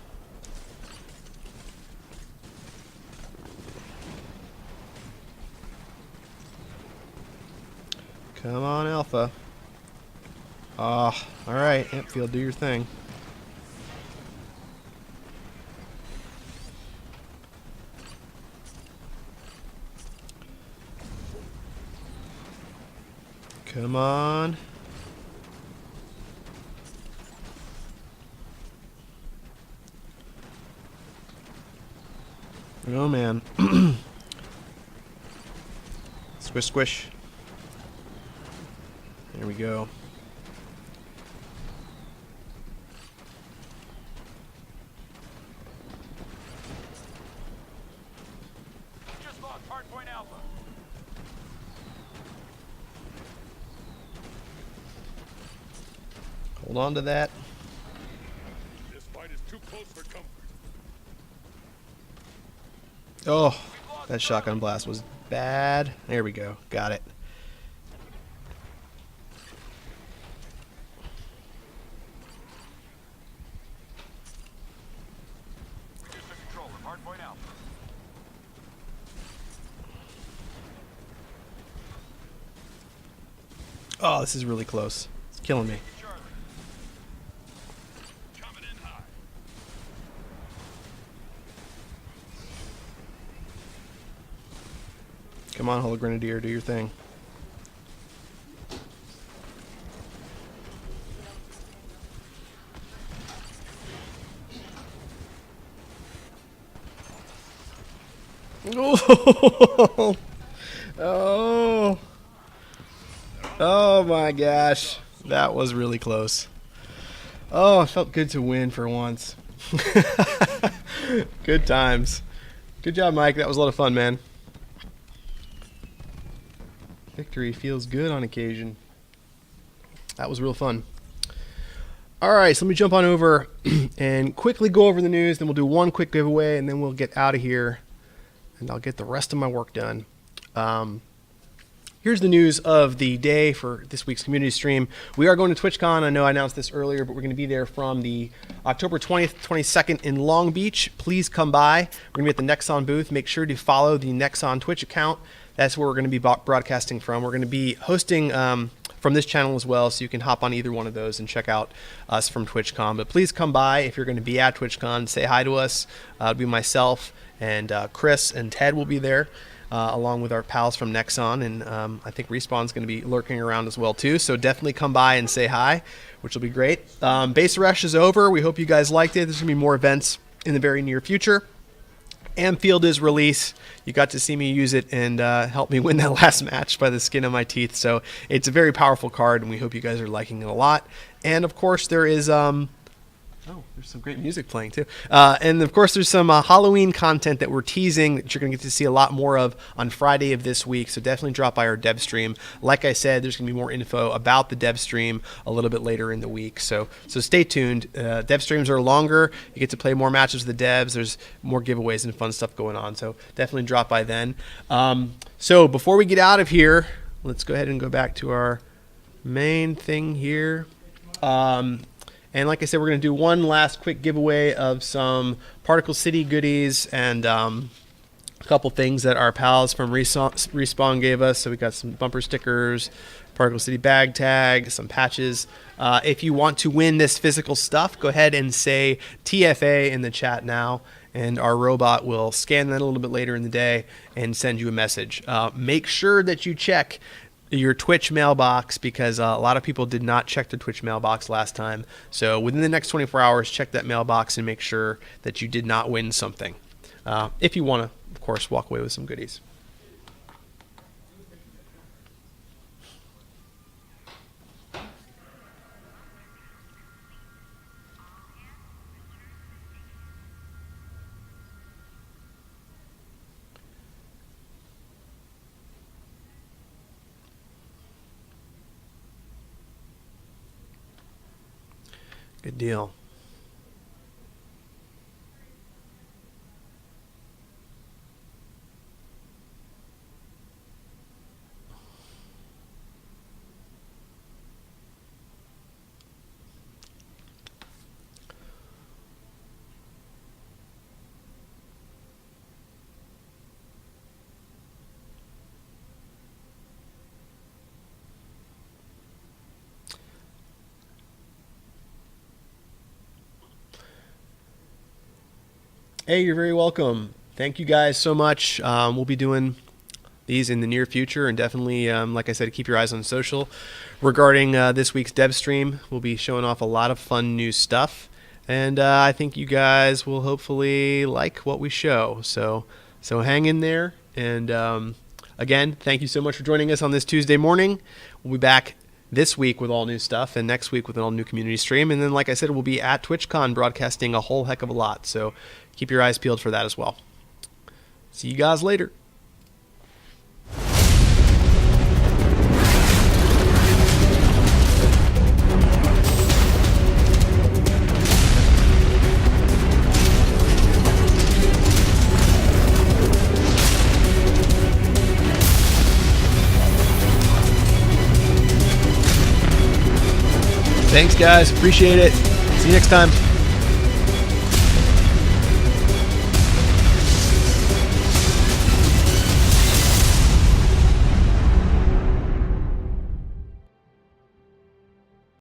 Come on, Alpha. All right, Ampfield, do your thing. Come on. Oh, man. Squish, squish. There we go. Just lost hardpoint Alpha. Hold on to that. This fight is too close for comfort. Oh, that shotgun blast was bad. There we go. Got it. Reduce the control of hardpoint Alpha. Oh, this is really close. It's killing me. Charlie. Coming in high. Come on, Holo Grenadier, do your thing. Oh, oh, oh my gosh, that was really close. Oh, it felt good to win for once. Good times. Good job, Mike. That was a lot of fun, man. Victory feels good on occasion. That was real fun. All right, so let me jump on over and quickly go over the news. Then we'll do one quick giveaway, and then we'll get out of here, and I'll get the rest of my work done. Here's the news of the day for this week's community stream. We are going to TwitchCon. I know I announced this earlier, but we're going to be there from the October 20th, 22nd in Long Beach. Please come by. We're going to be at the Nexon booth. Make sure to follow the Nexon Twitch account. That's where we're going to be broadcasting from. We're going to be hosting from this channel as well, so you can hop on either one of those and check out us from TwitchCon. But please come by if you're going to be at TwitchCon. Say hi to us. It'll be myself and Chris and Ted will be there. Along with our pals from Nexon, and I think Respawn's going to be lurking around as well too. So definitely come by and say hi, which will be great. Base Rush is over. We hope you guys liked it. There's going to be more events in the very near future. Ampfield is released. You got to see me use it and help me win that last match by the skin of my teeth. So it's a very powerful card, and we hope you guys are liking it a lot. And of course, there is oh, there's some great music playing too. And of course, there's some Halloween content that we're teasing that you're going to get to see a lot more of on Friday of this week. So definitely drop by our dev stream. Like I said, there's going to be more info about the dev stream a little bit later in the week. So stay tuned. Dev streams are longer. You get to play more matches with the devs. There's more giveaways and fun stuff going on. So definitely drop by then. So before we get out of here, let's go ahead and go back to our main thing here. And like I said, we're going to do one last quick giveaway of some Particle City goodies and a couple things that our pals from Respawn gave us. So we got some bumper stickers, Particle City bag tag, some patches. If you want to win this physical stuff, go ahead and say TFA in the chat now, and our robot will scan that a little bit later in the day and send you a message. Make sure that you check your Twitch mailbox, because a lot of people did not check their Twitch mailbox last time. So within the next 24 hours, check that mailbox and make sure that you did not win something. If you want to, of course, walk away with some goodies. Good deal. Hey, you're very welcome. Thank you guys so much. We'll be doing these in the near future, and definitely, like I said, keep your eyes on social. Regarding this week's dev stream, we'll be showing off a lot of fun new stuff, and I think you guys will hopefully like what we show. So hang in there, and again, thank you so much for joining us on this Tuesday morning. We'll be back this week with all new stuff, and next week with an all new community stream, and then, like I said, we'll be at TwitchCon broadcasting a whole heck of a lot. So keep your eyes peeled for that as well. See you guys later. Thanks, guys. Appreciate it. See you next time.